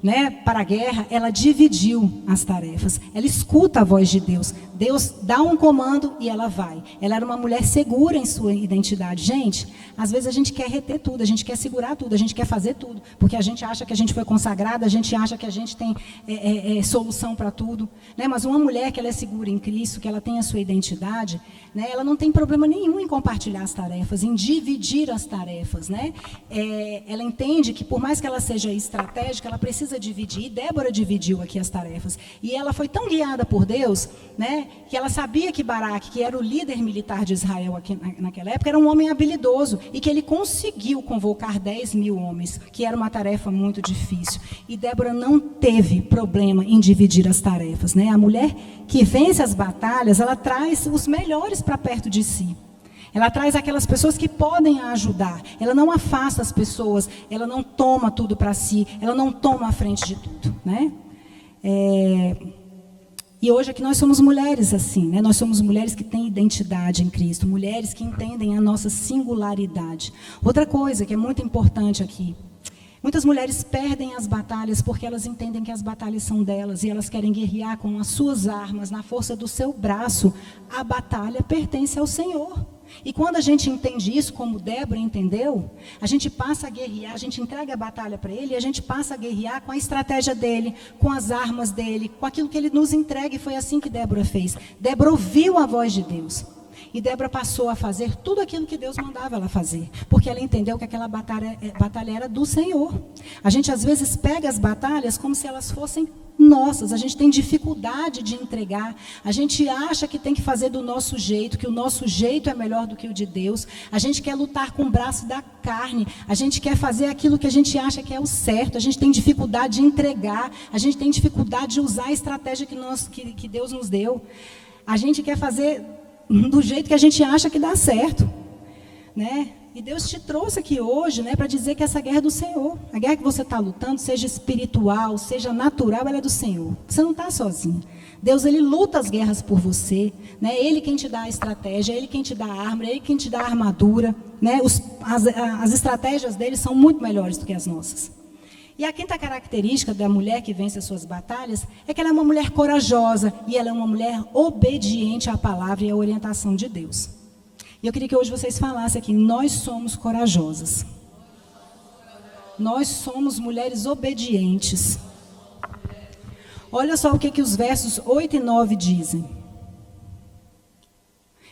né, para a guerra, ela dividiu as tarefas. Ela escuta a voz de Deus. Deus dá um comando e ela vai. Ela era uma mulher segura em sua identidade. Gente, às vezes a gente quer reter tudo, a gente quer segurar tudo, a gente quer fazer tudo, porque a gente acha que a gente foi consagrada, a gente acha que a gente tem solução para tudo, né? Mas uma mulher que ela é segura em Cristo, que ela tem a sua identidade, né, ela não tem problema nenhum em compartilhar as tarefas, em dividir as tarefas, né? Ela entende que por mais que ela seja estratégica, ela precisa dividir. E Débora dividiu aqui as tarefas. E ela foi tão guiada por Deus, né, que ela sabia que Baraque, que era o líder militar de Israel aqui naquela época, era um homem habilidoso e que ele conseguiu convocar 10 mil homens, que era uma tarefa muito difícil. E Débora não teve problema em dividir as tarefas, né? A mulher que vence as batalhas, ela traz os melhores para perto de si. Ela traz aquelas pessoas que podem a ajudar. Ela não afasta as pessoas, ela não toma tudo para si, ela não toma a frente de tudo, né? E hoje aqui nós somos mulheres assim, né? Nós somos mulheres que têm identidade em Cristo, mulheres que entendem a nossa singularidade. Outra coisa que é muito importante aqui, muitas mulheres perdem as batalhas porque elas entendem que as batalhas são delas e elas querem guerrear com as suas armas, na força do seu braço. A batalha pertence ao Senhor. E quando a gente entende isso, como Débora entendeu, a gente passa a guerrear, a gente entrega a batalha para ele, e a gente passa a guerrear com a estratégia dele, com as armas dele, com aquilo que ele nos entrega, e foi assim que Débora fez. Débora ouviu a voz de Deus. E Débora passou a fazer tudo aquilo que Deus mandava ela fazer, porque ela entendeu que aquela batalha era do Senhor. A gente às vezes pega as batalhas como se elas fossem nossas, a gente tem dificuldade de entregar, a gente acha que tem que fazer do nosso jeito, que o nosso jeito é melhor do que o de Deus, a gente quer lutar com o braço da carne, a gente quer fazer aquilo que a gente acha que é o certo, a gente tem dificuldade de entregar, a gente tem dificuldade de usar a estratégia que Deus nos deu, a gente quer fazer do jeito que a gente acha que dá certo, né? E Deus te trouxe aqui hoje, né, para dizer que essa guerra é do Senhor. A guerra que você está lutando, seja espiritual, seja natural, ela é do Senhor. Você não está sozinho. Deus, Ele luta as guerras por você, né? Ele quem te dá a estratégia, Ele quem te dá a arma, Ele quem te dá a armadura, né? As estratégias dele são muito melhores do que as nossas. E a quinta característica da mulher que vence as suas batalhas é que ela é uma mulher corajosa e ela é uma mulher obediente à palavra e à orientação de Deus. E eu queria que hoje vocês falassem aqui, nós somos corajosas. Nós somos mulheres obedientes. Olha só o que os versos 8 e 9 dizem.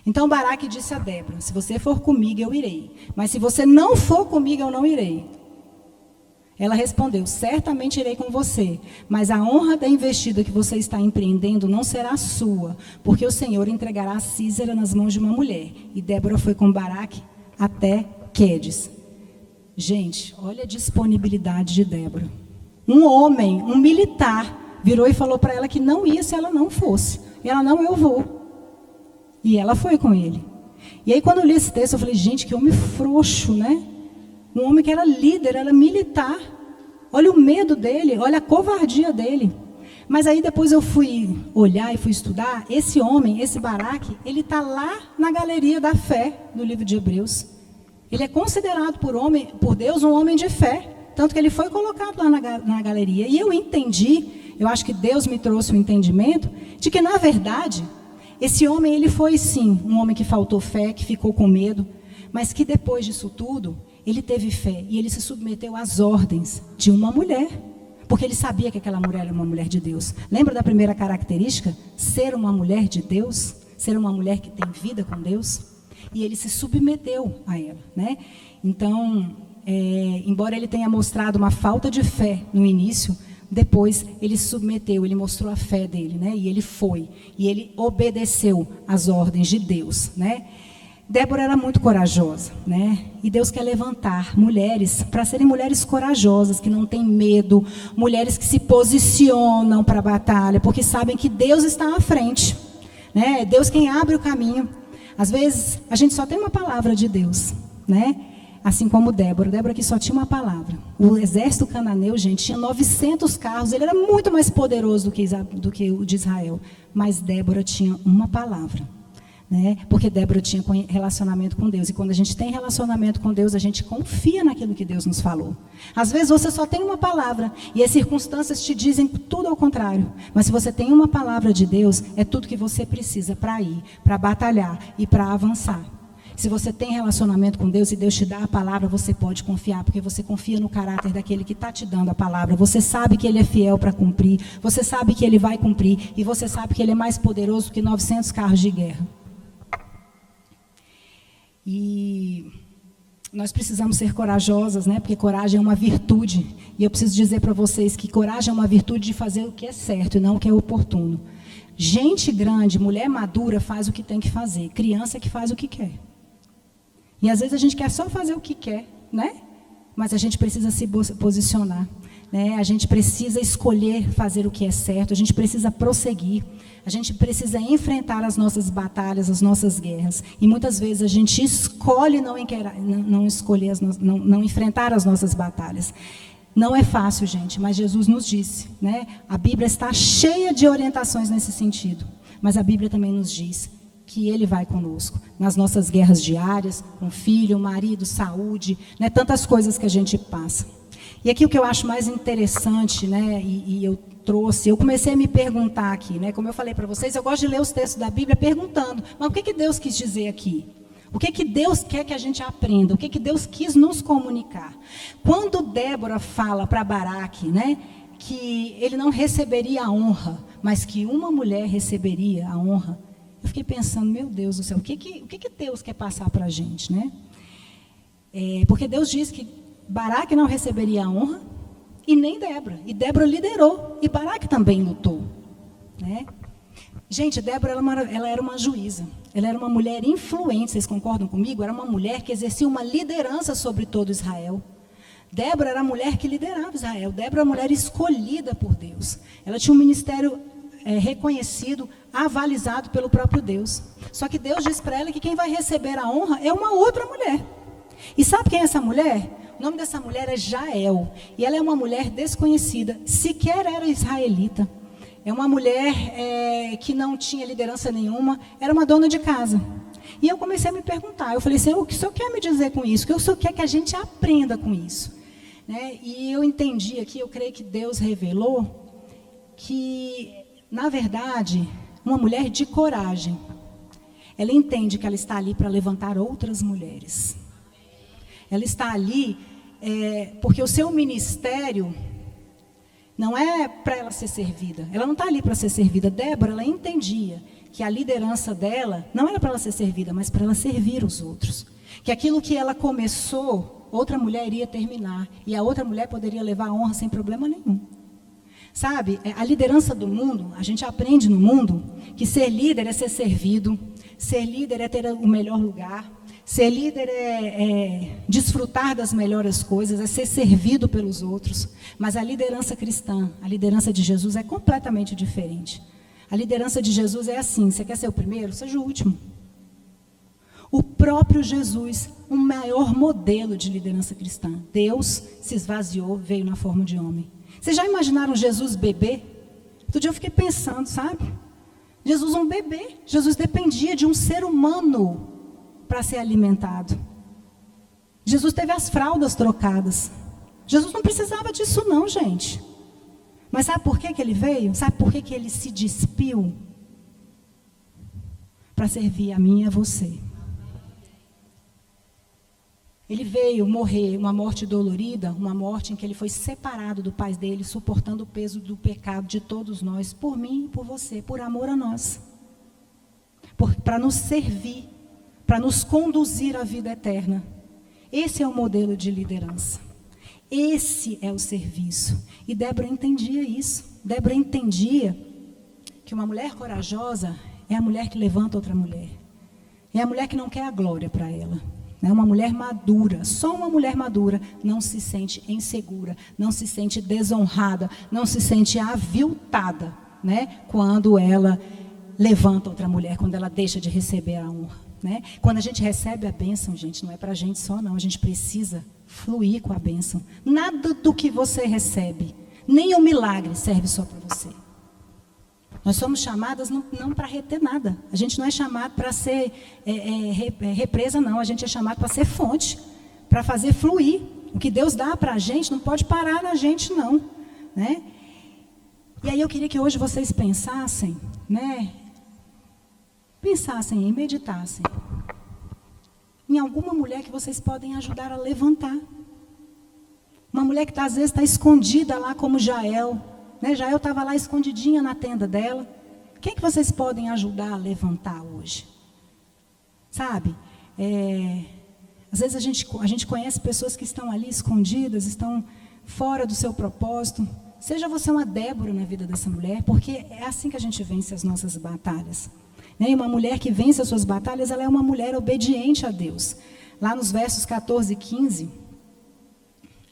Então Baraque disse a Débora, se você for comigo eu irei, mas se você não for comigo eu não irei. Ela respondeu: certamente irei com você, mas a honra da investida que você está empreendendo não será sua, porque o Senhor entregará Sísera nas mãos de uma mulher. E Débora foi com Baraque até Quedes. Gente, olha a disponibilidade de Débora. Um homem, um militar, virou e falou para ela que não ia se ela não fosse. E ela: não, eu vou. E ela foi com ele. E aí, quando eu li esse texto, eu falei: gente, que homem frouxo, né? Um homem que era líder, era militar. Olha o medo dele, olha a covardia dele. Mas aí depois eu fui olhar e fui estudar. Esse homem, esse Baraque, ele está lá na galeria da fé do livro de Hebreus. Ele é considerado por Deus um homem de fé. Tanto que ele foi colocado lá na galeria. E eu entendi, eu acho que Deus me trouxe o entendimento, de que na verdade, esse homem, ele foi sim, um homem que faltou fé, que ficou com medo, mas que depois disso tudo, ele teve fé e ele se submeteu às ordens de uma mulher, porque ele sabia que aquela mulher era uma mulher de Deus. Lembra da primeira característica? Ser uma mulher de Deus, ser uma mulher que tem vida com Deus, e ele se submeteu a ela, né? Então, embora ele tenha mostrado uma falta de fé no início, depois ele se submeteu, ele mostrou a fé dele, né? E ele foi, e ele obedeceu às ordens de Deus, né? Débora era muito corajosa, né? E Deus quer levantar mulheres para serem mulheres corajosas, que não têm medo, mulheres que se posicionam para a batalha, porque sabem que Deus está à frente, né? Deus quem abre o caminho. Às vezes a gente só tem uma palavra de Deus, né? Assim como Débora aqui só tinha uma palavra. O exército cananeu, gente, tinha 900 carros, ele era muito mais poderoso do que o de Israel, mas Débora tinha uma palavra. Né? Porque Débora tinha relacionamento com Deus. E quando a gente tem relacionamento com Deus, a gente confia naquilo que Deus nos falou. Às vezes você só tem uma palavra e as circunstâncias te dizem tudo ao contrário. Mas se você tem uma palavra de Deus, é tudo que você precisa para ir, para batalhar e para avançar. Se você tem relacionamento com Deus e Deus te dá a palavra, você pode confiar, porque você confia no caráter daquele que está te dando a palavra. Você sabe que Ele é fiel para cumprir, você sabe que Ele vai cumprir, e você sabe que Ele é mais poderoso que 900 carros de guerra. E nós precisamos ser corajosas, né? Porque coragem é uma virtude. E eu preciso dizer para vocês que coragem é uma virtude de fazer o que é certo e não o que é oportuno. Gente grande, mulher madura, faz o que tem que fazer. Criança é que faz o que quer. E às vezes a gente quer só fazer o que quer, né? Mas a gente precisa se posicionar, né? A gente precisa escolher fazer o que é certo, a gente precisa prosseguir, a gente precisa enfrentar as nossas batalhas, as nossas guerras. E muitas vezes a gente escolhe não enfrentar as nossas batalhas. Não é fácil, gente, mas Jesus nos disse, né? A Bíblia está cheia de orientações nesse sentido, mas a Bíblia também nos diz que Ele vai conosco, nas nossas guerras diárias, com filho, marido, saúde, né, tantas coisas que a gente passa. E aqui o que eu acho mais interessante, né, e eu comecei a me perguntar aqui, né, como eu falei para vocês, eu gosto de ler os textos da Bíblia perguntando, mas o que Deus quis dizer aqui? O que Deus quer que a gente aprenda? O que Deus quis nos comunicar? Quando Débora fala para Baraque, né, que ele não receberia a honra, mas que uma mulher receberia a honra, eu fiquei pensando, meu Deus do céu, o que Deus quer passar para a gente, né? Porque Deus diz que Baraque não receberia a honra e nem Débora. E Débora liderou e Baraque também lutou, né? Gente, Débora ela era uma juíza. Ela era uma mulher influente, vocês concordam comigo? Era uma mulher que exercia uma liderança sobre todo Israel. Débora era a mulher que liderava Israel. Débora era a mulher escolhida por Deus. Ela tinha um ministério reconhecido, avalizado pelo próprio Deus. Só que Deus diz para ela que quem vai receber a honra é uma outra mulher. E sabe quem é essa mulher? O nome dessa mulher é Jael. E ela é uma mulher desconhecida, sequer era israelita. É uma mulher que não tinha liderança nenhuma, era uma dona de casa. E eu comecei a me perguntar, eu falei, Senhor, o que o Senhor quer me dizer com isso? O que o Senhor quer que a gente aprenda com isso? Né? E eu entendi aqui, eu creio que Deus revelou que, na verdade, uma mulher de coragem, ela entende que ela está ali para levantar outras mulheres. Ela está ali porque o seu ministério não é para ela ser servida. Ela não está ali para ser servida. Débora, ela entendia que a liderança dela não era para ela ser servida, mas para ela servir os outros. Que aquilo que ela começou, outra mulher iria terminar. E a outra mulher poderia levar a honra sem problema nenhum. Sabe, a liderança do mundo, a gente aprende no mundo que ser líder é ser servido, ser líder é ter o melhor lugar, ser líder é desfrutar das melhores coisas, é ser servido pelos outros. Mas a liderança cristã, a liderança de Jesus é completamente diferente. A liderança de Jesus é assim: você quer ser o primeiro? Seja o último. O próprio Jesus, o maior modelo de liderança cristã. Deus se esvaziou, veio na forma de homem. Vocês já imaginaram Jesus bebê? Outro dia eu fiquei pensando, sabe? Jesus um bebê. Jesus dependia de um ser humano para ser alimentado. Jesus teve as fraldas trocadas. Jesus não precisava disso não, gente. Mas sabe por que ele veio? Sabe por que ele se despiu? Para servir a mim e a você. Ele veio morrer uma morte dolorida, uma morte em que ele foi separado do Pai dele, suportando o peso do pecado de todos nós, por mim e por você, por amor a nós. Para nos servir, para nos conduzir à vida eterna. Esse é o modelo de liderança. Esse é o serviço. E Débora entendia isso. Débora entendia que uma mulher corajosa é a mulher que levanta outra mulher. É a mulher que não quer a glória para ela. Uma mulher madura, só uma mulher madura não se sente insegura, não se sente desonrada, não se sente aviltada, quando ela levanta outra mulher, quando ela deixa de receber a honra. Quando a gente recebe a bênção, gente, não é para a gente só não, a gente precisa fluir com a bênção. Nada do que você recebe, nem o milagre serve só para você. Nós somos chamadas não para reter nada. A gente não é chamado para ser represa, não. A gente é chamado para ser fonte, para fazer fluir. O que Deus dá para a gente não pode parar na gente, não. E aí eu queria que hoje vocês pensassem, pensassem e meditassem em alguma mulher que vocês podem ajudar a levantar. Uma mulher que às vezes está escondida lá como Jael. Jael estava lá escondidinha na tenda dela. Quem que vocês podem ajudar a levantar hoje? Sabe? Às vezes a gente conhece pessoas que estão ali escondidas, estão fora do seu propósito. Seja você uma Débora na vida dessa mulher, porque é assim que a gente vence as nossas batalhas. E uma mulher que vence as suas batalhas, ela é uma mulher obediente a Deus. Lá nos versos 14 e 15...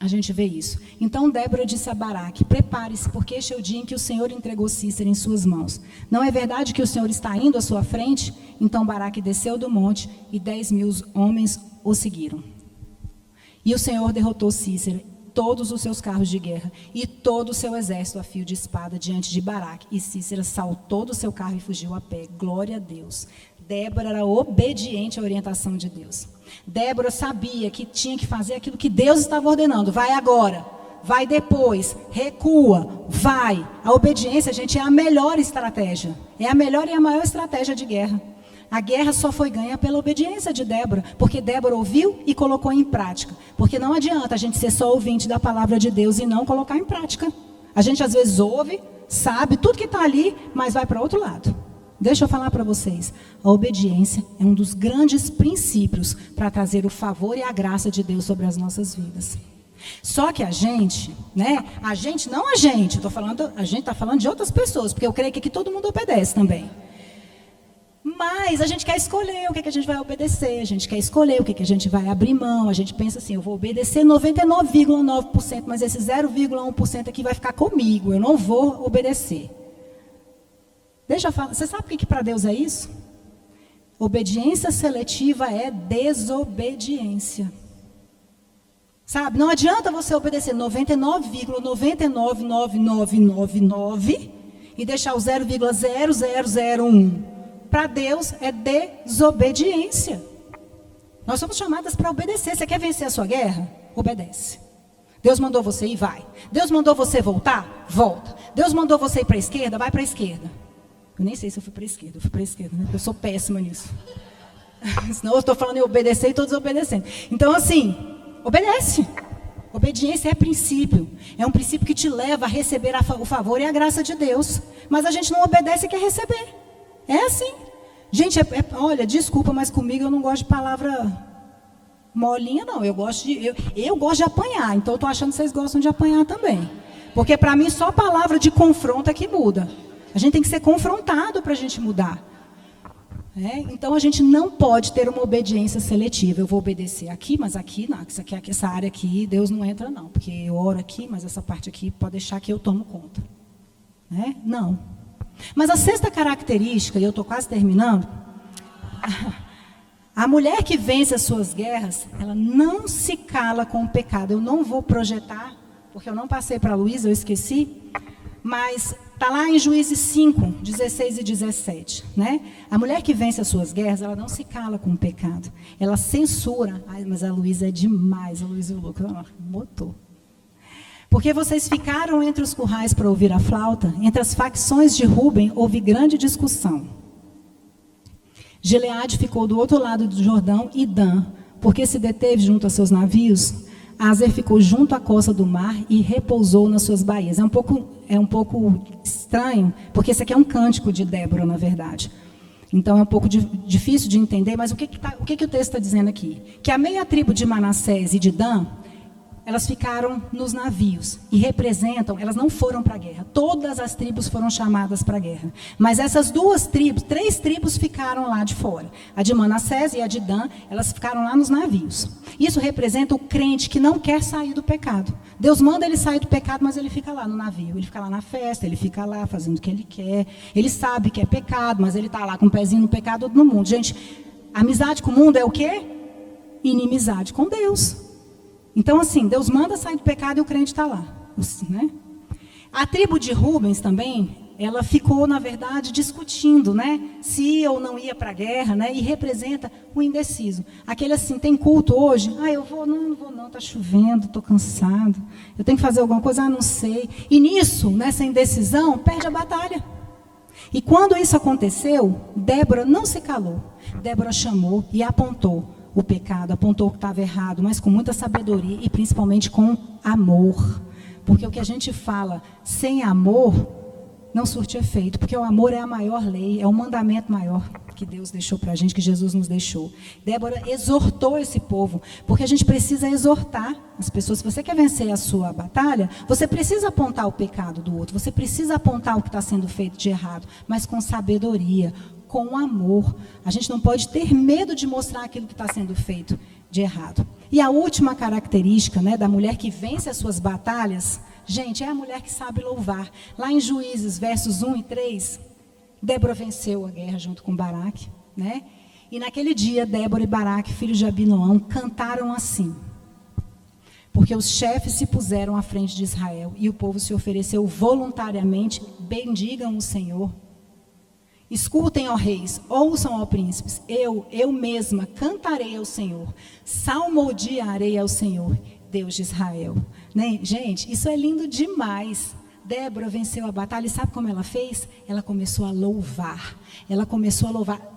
a gente vê isso. Então Débora disse a Baraque: prepare-se, porque este é o dia em que o Senhor entregou Cícera em suas mãos. Não é verdade que o Senhor está indo à sua frente? Então Baraque desceu do monte e 10.000 homens o seguiram. E o Senhor derrotou Cícera, todos os seus carros de guerra e todo o seu exército a fio de espada diante de Baraque. E Cícera saltou do seu carro e fugiu a pé. Glória a Deus. Débora era obediente à orientação de Deus. Débora sabia que tinha que fazer aquilo que Deus estava ordenando. Vai agora, vai depois, recua, vai. A obediência, gente, é a melhor estratégia. É a melhor e a maior estratégia de guerra. A guerra só foi ganha pela obediência de Débora, porque Débora ouviu e colocou em prática. Porque não adianta a gente ser só ouvinte da palavra de Deus e não colocar em prática. A gente às vezes ouve, sabe tudo que está ali, mas vai para outro lado. Deixa eu falar para vocês, a obediência é um dos grandes princípios para trazer o favor e a graça de Deus sobre as nossas vidas. Só que a gente, a gente está falando de outras pessoas, porque eu creio que aqui todo mundo obedece também. Mas a gente quer escolher o que a gente vai obedecer, a gente quer escolher o que a gente vai abrir mão, a gente pensa assim: eu vou obedecer 99,9%, mas esse 0,1% aqui vai ficar comigo, eu não vou obedecer. Deixa eu falar, você sabe o que para Deus é isso? Obediência seletiva é desobediência. Sabe, não adianta você obedecer 99,99999 e deixar o 0,0001. Para Deus é desobediência. Nós somos chamadas para obedecer. Você quer vencer a sua guerra? Obedece. Deus mandou você ir, vai. Deus mandou você voltar? Volta. Deus mandou você ir para a esquerda? Vai para a esquerda. Eu nem sei se eu fui para a esquerda. Eu fui para a esquerda, Eu sou péssima nisso. Senão eu estou falando em obedecer e estou desobedecendo. Então, assim, obedece. Obediência é princípio. É um princípio que te leva a receber o favor e a graça de Deus. Mas a gente não obedece e quer receber. É assim. Gente, olha, desculpa, mas comigo eu não gosto de palavra molinha não, eu gosto de apanhar, então eu estou achando que vocês gostam de apanhar também. Porque para mim só palavra de confronto é que muda. A gente tem que ser confrontado para a gente mudar. Então a gente não pode ter uma obediência seletiva. Eu vou obedecer aqui, mas aqui não. Essa área aqui, Deus não entra não. Porque eu oro aqui, mas essa parte aqui pode deixar que eu tomo conta. Não. Mas a sexta característica, e eu estou quase terminando, a mulher que vence as suas guerras, ela não se cala com o pecado. Eu não vou projetar, porque eu não passei para a Luísa, eu esqueci, mas está lá em Juízes 5, 16 e 17. A mulher que vence as suas guerras, ela não se cala com o pecado. Ela censura. Ai, mas a Luísa é demais, a Luísa e o Lucas, botou. Porque vocês ficaram entre os currais para ouvir a flauta, entre as facções de Ruben houve grande discussão. Gileade ficou do outro lado do Jordão e Dan, porque se deteve junto a seus navios. Aser ficou junto à costa do mar e repousou nas suas baías. É um pouco estranho, porque esse aqui é um cântico de Débora, na verdade. Então é um pouco difícil de entender, mas o que o texto está dizendo aqui? Que a meia tribo de Manassés e de Dan, elas ficaram nos navios e representam, elas não foram para a guerra. Todas as tribos foram chamadas para a guerra. Mas essas três tribos ficaram lá de fora. A de Manassés e a de Dan, elas ficaram lá nos navios. Isso representa o crente que não quer sair do pecado. Deus manda ele sair do pecado, mas ele fica lá no navio. Ele fica lá na festa, ele fica lá fazendo o que ele quer. Ele sabe que é pecado, mas ele está lá com o pezinho no pecado no mundo. Gente, amizade com o mundo é o quê? Inimizade com Deus. Então, assim, Deus manda sair do pecado e o crente está lá. A tribo de Rubens também, ela ficou, na verdade, discutindo, se ia ou não ia para a guerra, e representa o indeciso. Aquele assim, tem culto hoje? Eu vou, não vou não, está chovendo, estou cansado. Eu tenho que fazer alguma coisa? Não sei. E nisso, nessa indecisão, perde a batalha. E quando isso aconteceu, Débora não se calou. Débora chamou e apontou o pecado, apontou o que estava errado, mas com muita sabedoria e principalmente com amor. Porque o que a gente fala sem amor não surte efeito, porque o amor é a maior lei, é o mandamento maior que Deus deixou para a gente, que Jesus nos deixou. Débora exortou esse povo, porque a gente precisa exortar as pessoas. Se você quer vencer a sua batalha, você precisa apontar o pecado do outro, você precisa apontar o que está sendo feito de errado, mas com sabedoria, com amor. A gente não pode ter medo de mostrar aquilo que está sendo feito de errado. E a última característica, da mulher que vence as suas batalhas, gente, é a mulher que sabe louvar. Lá em Juízes, versos 1 e 3, Débora venceu a guerra junto com Baraque, E naquele dia, Débora e Baraque, filhos de Abinoão, cantaram assim: porque os chefes se puseram à frente de Israel e o povo se ofereceu voluntariamente, bendigam o Senhor. Escutem, ó reis, ouçam, ó príncipes, eu mesma cantarei ao Senhor, salmodiarei ao Senhor, Deus de Israel. Gente, isso é lindo demais. Débora venceu a batalha e sabe como ela fez? Ela começou a louvar.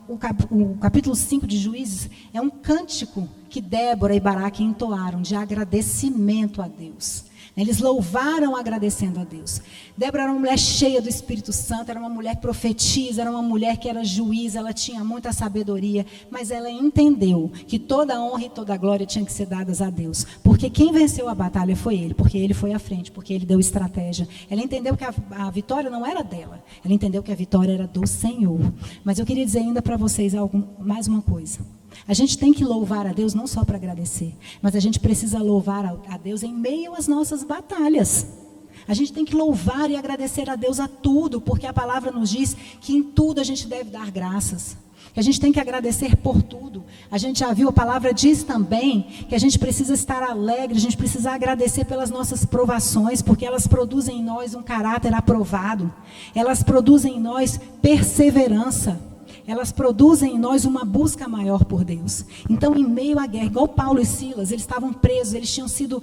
O capítulo 5 de Juízes é um cântico que Débora e Baraque entoaram de agradecimento a Deus. Eles louvaram agradecendo a Deus. Débora era uma mulher cheia do Espírito Santo, era uma mulher profetisa, era uma mulher que era juíza, ela tinha muita sabedoria, mas ela entendeu que toda a honra e toda a glória tinha que ser dadas a Deus, porque quem venceu a batalha foi ele, porque ele foi à frente, porque ele deu estratégia. Ela entendeu que a vitória não era dela, ela entendeu que a vitória era do Senhor. Mas eu queria dizer ainda para vocês mais uma coisa. A gente tem que louvar a Deus não só para agradecer, mas a gente precisa louvar a Deus em meio às nossas batalhas. A gente tem que louvar e agradecer a Deus a tudo, porque a palavra nos diz que em tudo a gente deve dar graças. Que a gente tem que agradecer por tudo. A gente já viu, a palavra diz também que a gente precisa estar alegre, a gente precisa agradecer pelas nossas provações, porque elas produzem em nós um caráter aprovado. Elas produzem em nós perseverança. Elas produzem em nós uma busca maior por Deus. Então, em meio à guerra, igual Paulo e Silas, eles estavam presos, eles tinham sido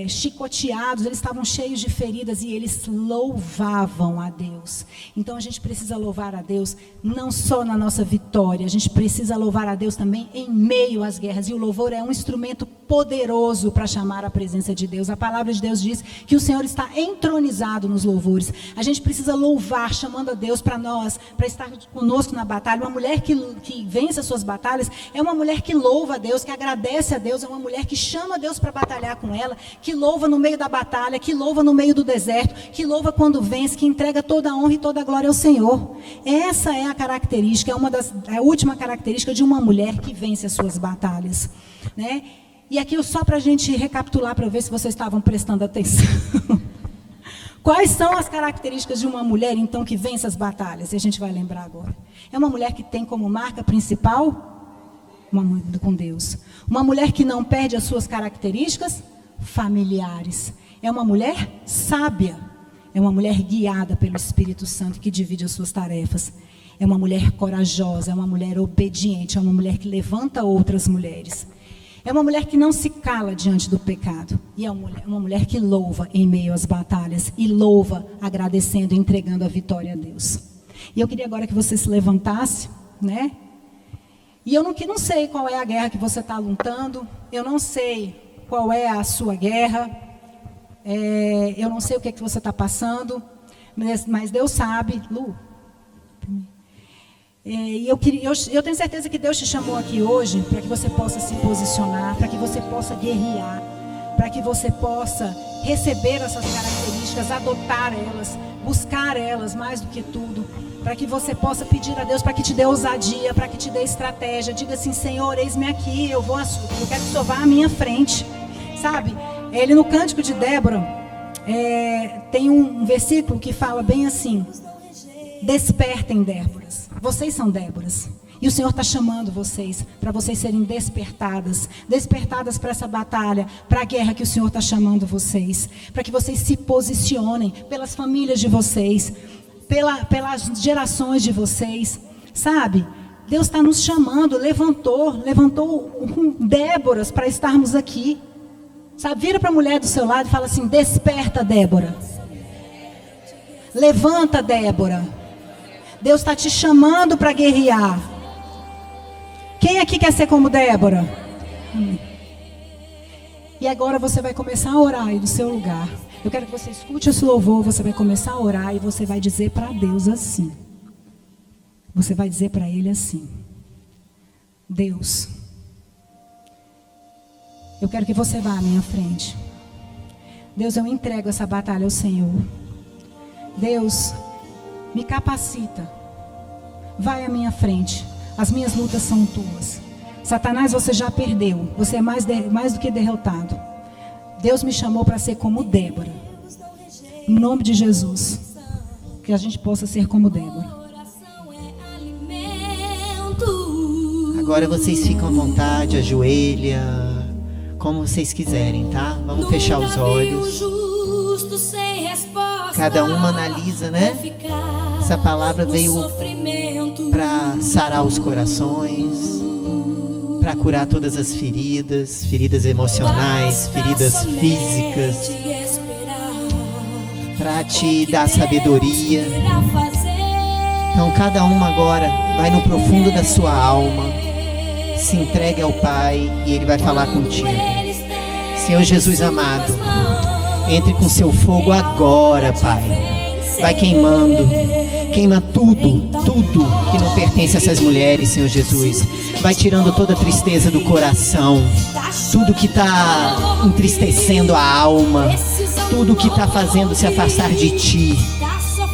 chicoteados, eles estavam cheios de feridas e eles louvavam a Deus. Então, a gente precisa louvar a Deus não só na nossa vitória, a gente precisa louvar a Deus também em meio às guerras. E o louvor é um instrumento poderoso para chamar a presença de Deus. A palavra de Deus diz que o Senhor está entronizado nos louvores. A gente precisa louvar, chamando a Deus para nós, para estar conosco na batalha. Uma mulher que vence as suas batalhas é uma mulher que louva a Deus, que agradece a Deus, é uma mulher que chama a Deus para batalhar com ela, que louva no meio da batalha, que louva no meio do deserto, que louva quando vence, que entrega toda a honra e toda a glória ao Senhor. Essa é a característica, é a última característica de uma mulher que vence as suas batalhas, né? E aqui só para a gente recapitular, para ver se vocês estavam prestando atenção. Quais são as características de uma mulher, então, que vence as batalhas? E a gente vai lembrar agora. É uma mulher que tem como marca principal uma mulher com Deus. Uma mulher que não perde as suas características familiares. É uma mulher sábia. É uma mulher guiada pelo Espírito Santo que divide as suas tarefas. É uma mulher corajosa, é uma mulher obediente, é uma mulher que levanta outras mulheres. É uma mulher que não se cala diante do pecado. E é uma mulher que louva em meio às batalhas. E louva agradecendo e entregando a vitória a Deus. E eu queria agora que você se levantasse, né? E eu não sei qual é a guerra que você está lutando. Eu não sei qual é a sua guerra. Eu não sei o que é que você está passando. Mas Deus sabe. Lu. E eu tenho certeza que Deus te chamou aqui hoje para que você possa se posicionar, para que você possa guerrear, para que você possa receber essas características, adotar elas, buscar elas mais do que tudo, para que você possa pedir a Deus para que te dê ousadia, para que te dê estratégia. Diga assim: Senhor, eis-me aqui, eu quero que o Senhor vá à minha frente, sabe? Ele no Cântico de Débora tem um versículo que fala bem assim: despertem, Déboras. Vocês são Déboras. E o Senhor está chamando vocês, para vocês serem despertadas para essa batalha, para a guerra que o Senhor está chamando vocês, para que vocês se posicionem pelas famílias de vocês, pelas gerações de vocês, sabe? Deus está nos chamando, levantou Déboras para estarmos aqui, sabe? Vira para a mulher do seu lado e fala assim: desperta, Débora. Levanta, Débora. Deus está te chamando para guerrear. Quem aqui quer ser como Débora? E agora você vai começar a orar aí do seu lugar. Eu quero que você escute esse louvor. Você vai começar a orar e você vai dizer para Deus assim. Você vai dizer para Ele assim: Deus, eu quero que você vá à minha frente. Deus, eu entrego essa batalha ao Senhor. Deus, me capacita. Vai à minha frente. As minhas lutas são tuas. Satanás, você já perdeu. Você é mais do que derrotado. Deus me chamou para ser como Débora. Em nome de Jesus. Que a gente possa ser como Débora. Agora vocês ficam à vontade, ajoelha, como vocês quiserem, tá? Vamos fechar os olhos. Cada uma analisa, né? Essa palavra veio para sarar os corações, para curar todas as feridas emocionais, feridas físicas, para te dar sabedoria. Então cada uma agora vai no profundo da sua alma, se entregue ao Pai e Ele vai falar contigo. Senhor Jesus amado, entre com seu fogo agora, Pai. Vai queimando. Queima tudo que não pertence a essas mulheres, Senhor Jesus. Vai tirando toda a tristeza do coração. Tudo que está entristecendo a alma. Tudo que está fazendo se afastar de Ti.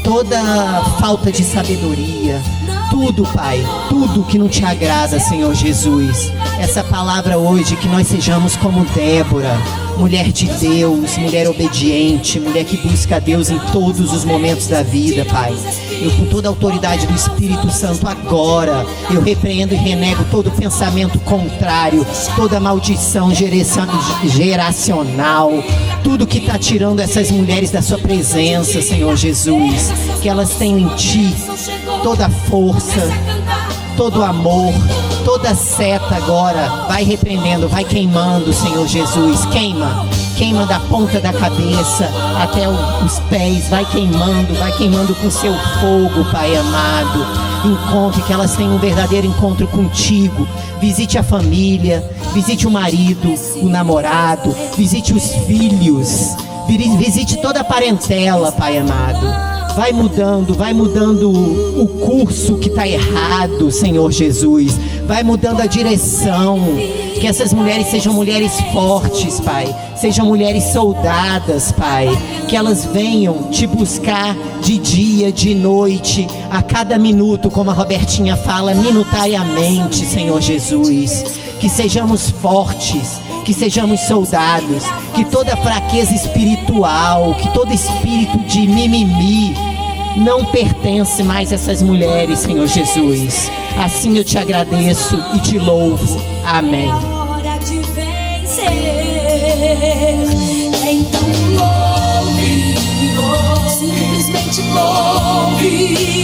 Toda falta de sabedoria. Tudo, Pai, tudo que não te agrada, Senhor Jesus. Essa palavra hoje, que nós sejamos como Débora, mulher de Deus, mulher obediente, mulher que busca a Deus em todos os momentos da vida, Pai. Eu, com toda a autoridade do Espírito Santo, agora, eu repreendo e renego todo pensamento contrário, toda maldição geracional, tudo que está tirando essas mulheres da sua presença, Senhor Jesus. Que elas tenham em Ti toda a força, todo amor, toda seta agora. Vai repreendendo, vai queimando, Senhor Jesus. Queima. queima da ponta da cabeça até os pés, vai queimando com seu fogo, Pai amado. Encontre, que elas tenham um verdadeiro encontro contigo. Visite a família, visite o marido, o namorado, visite os filhos, visite toda a parentela, Pai amado. Vai mudando o curso que está errado, Senhor Jesus. Vai mudando a direção. Que essas mulheres sejam mulheres fortes, Pai. Sejam mulheres soldadas, Pai. Que elas venham te buscar de dia, de noite, a cada minuto, como a Robertinha fala, minutariamente, Senhor Jesus. Que sejamos fortes, que sejamos soldados, que toda fraqueza espiritual, que todo espírito de mimimi não pertence mais a essas mulheres, Senhor Jesus. Assim eu te agradeço e te louvo. Amém. Hora de vencer. Então louve, simplesmente louve.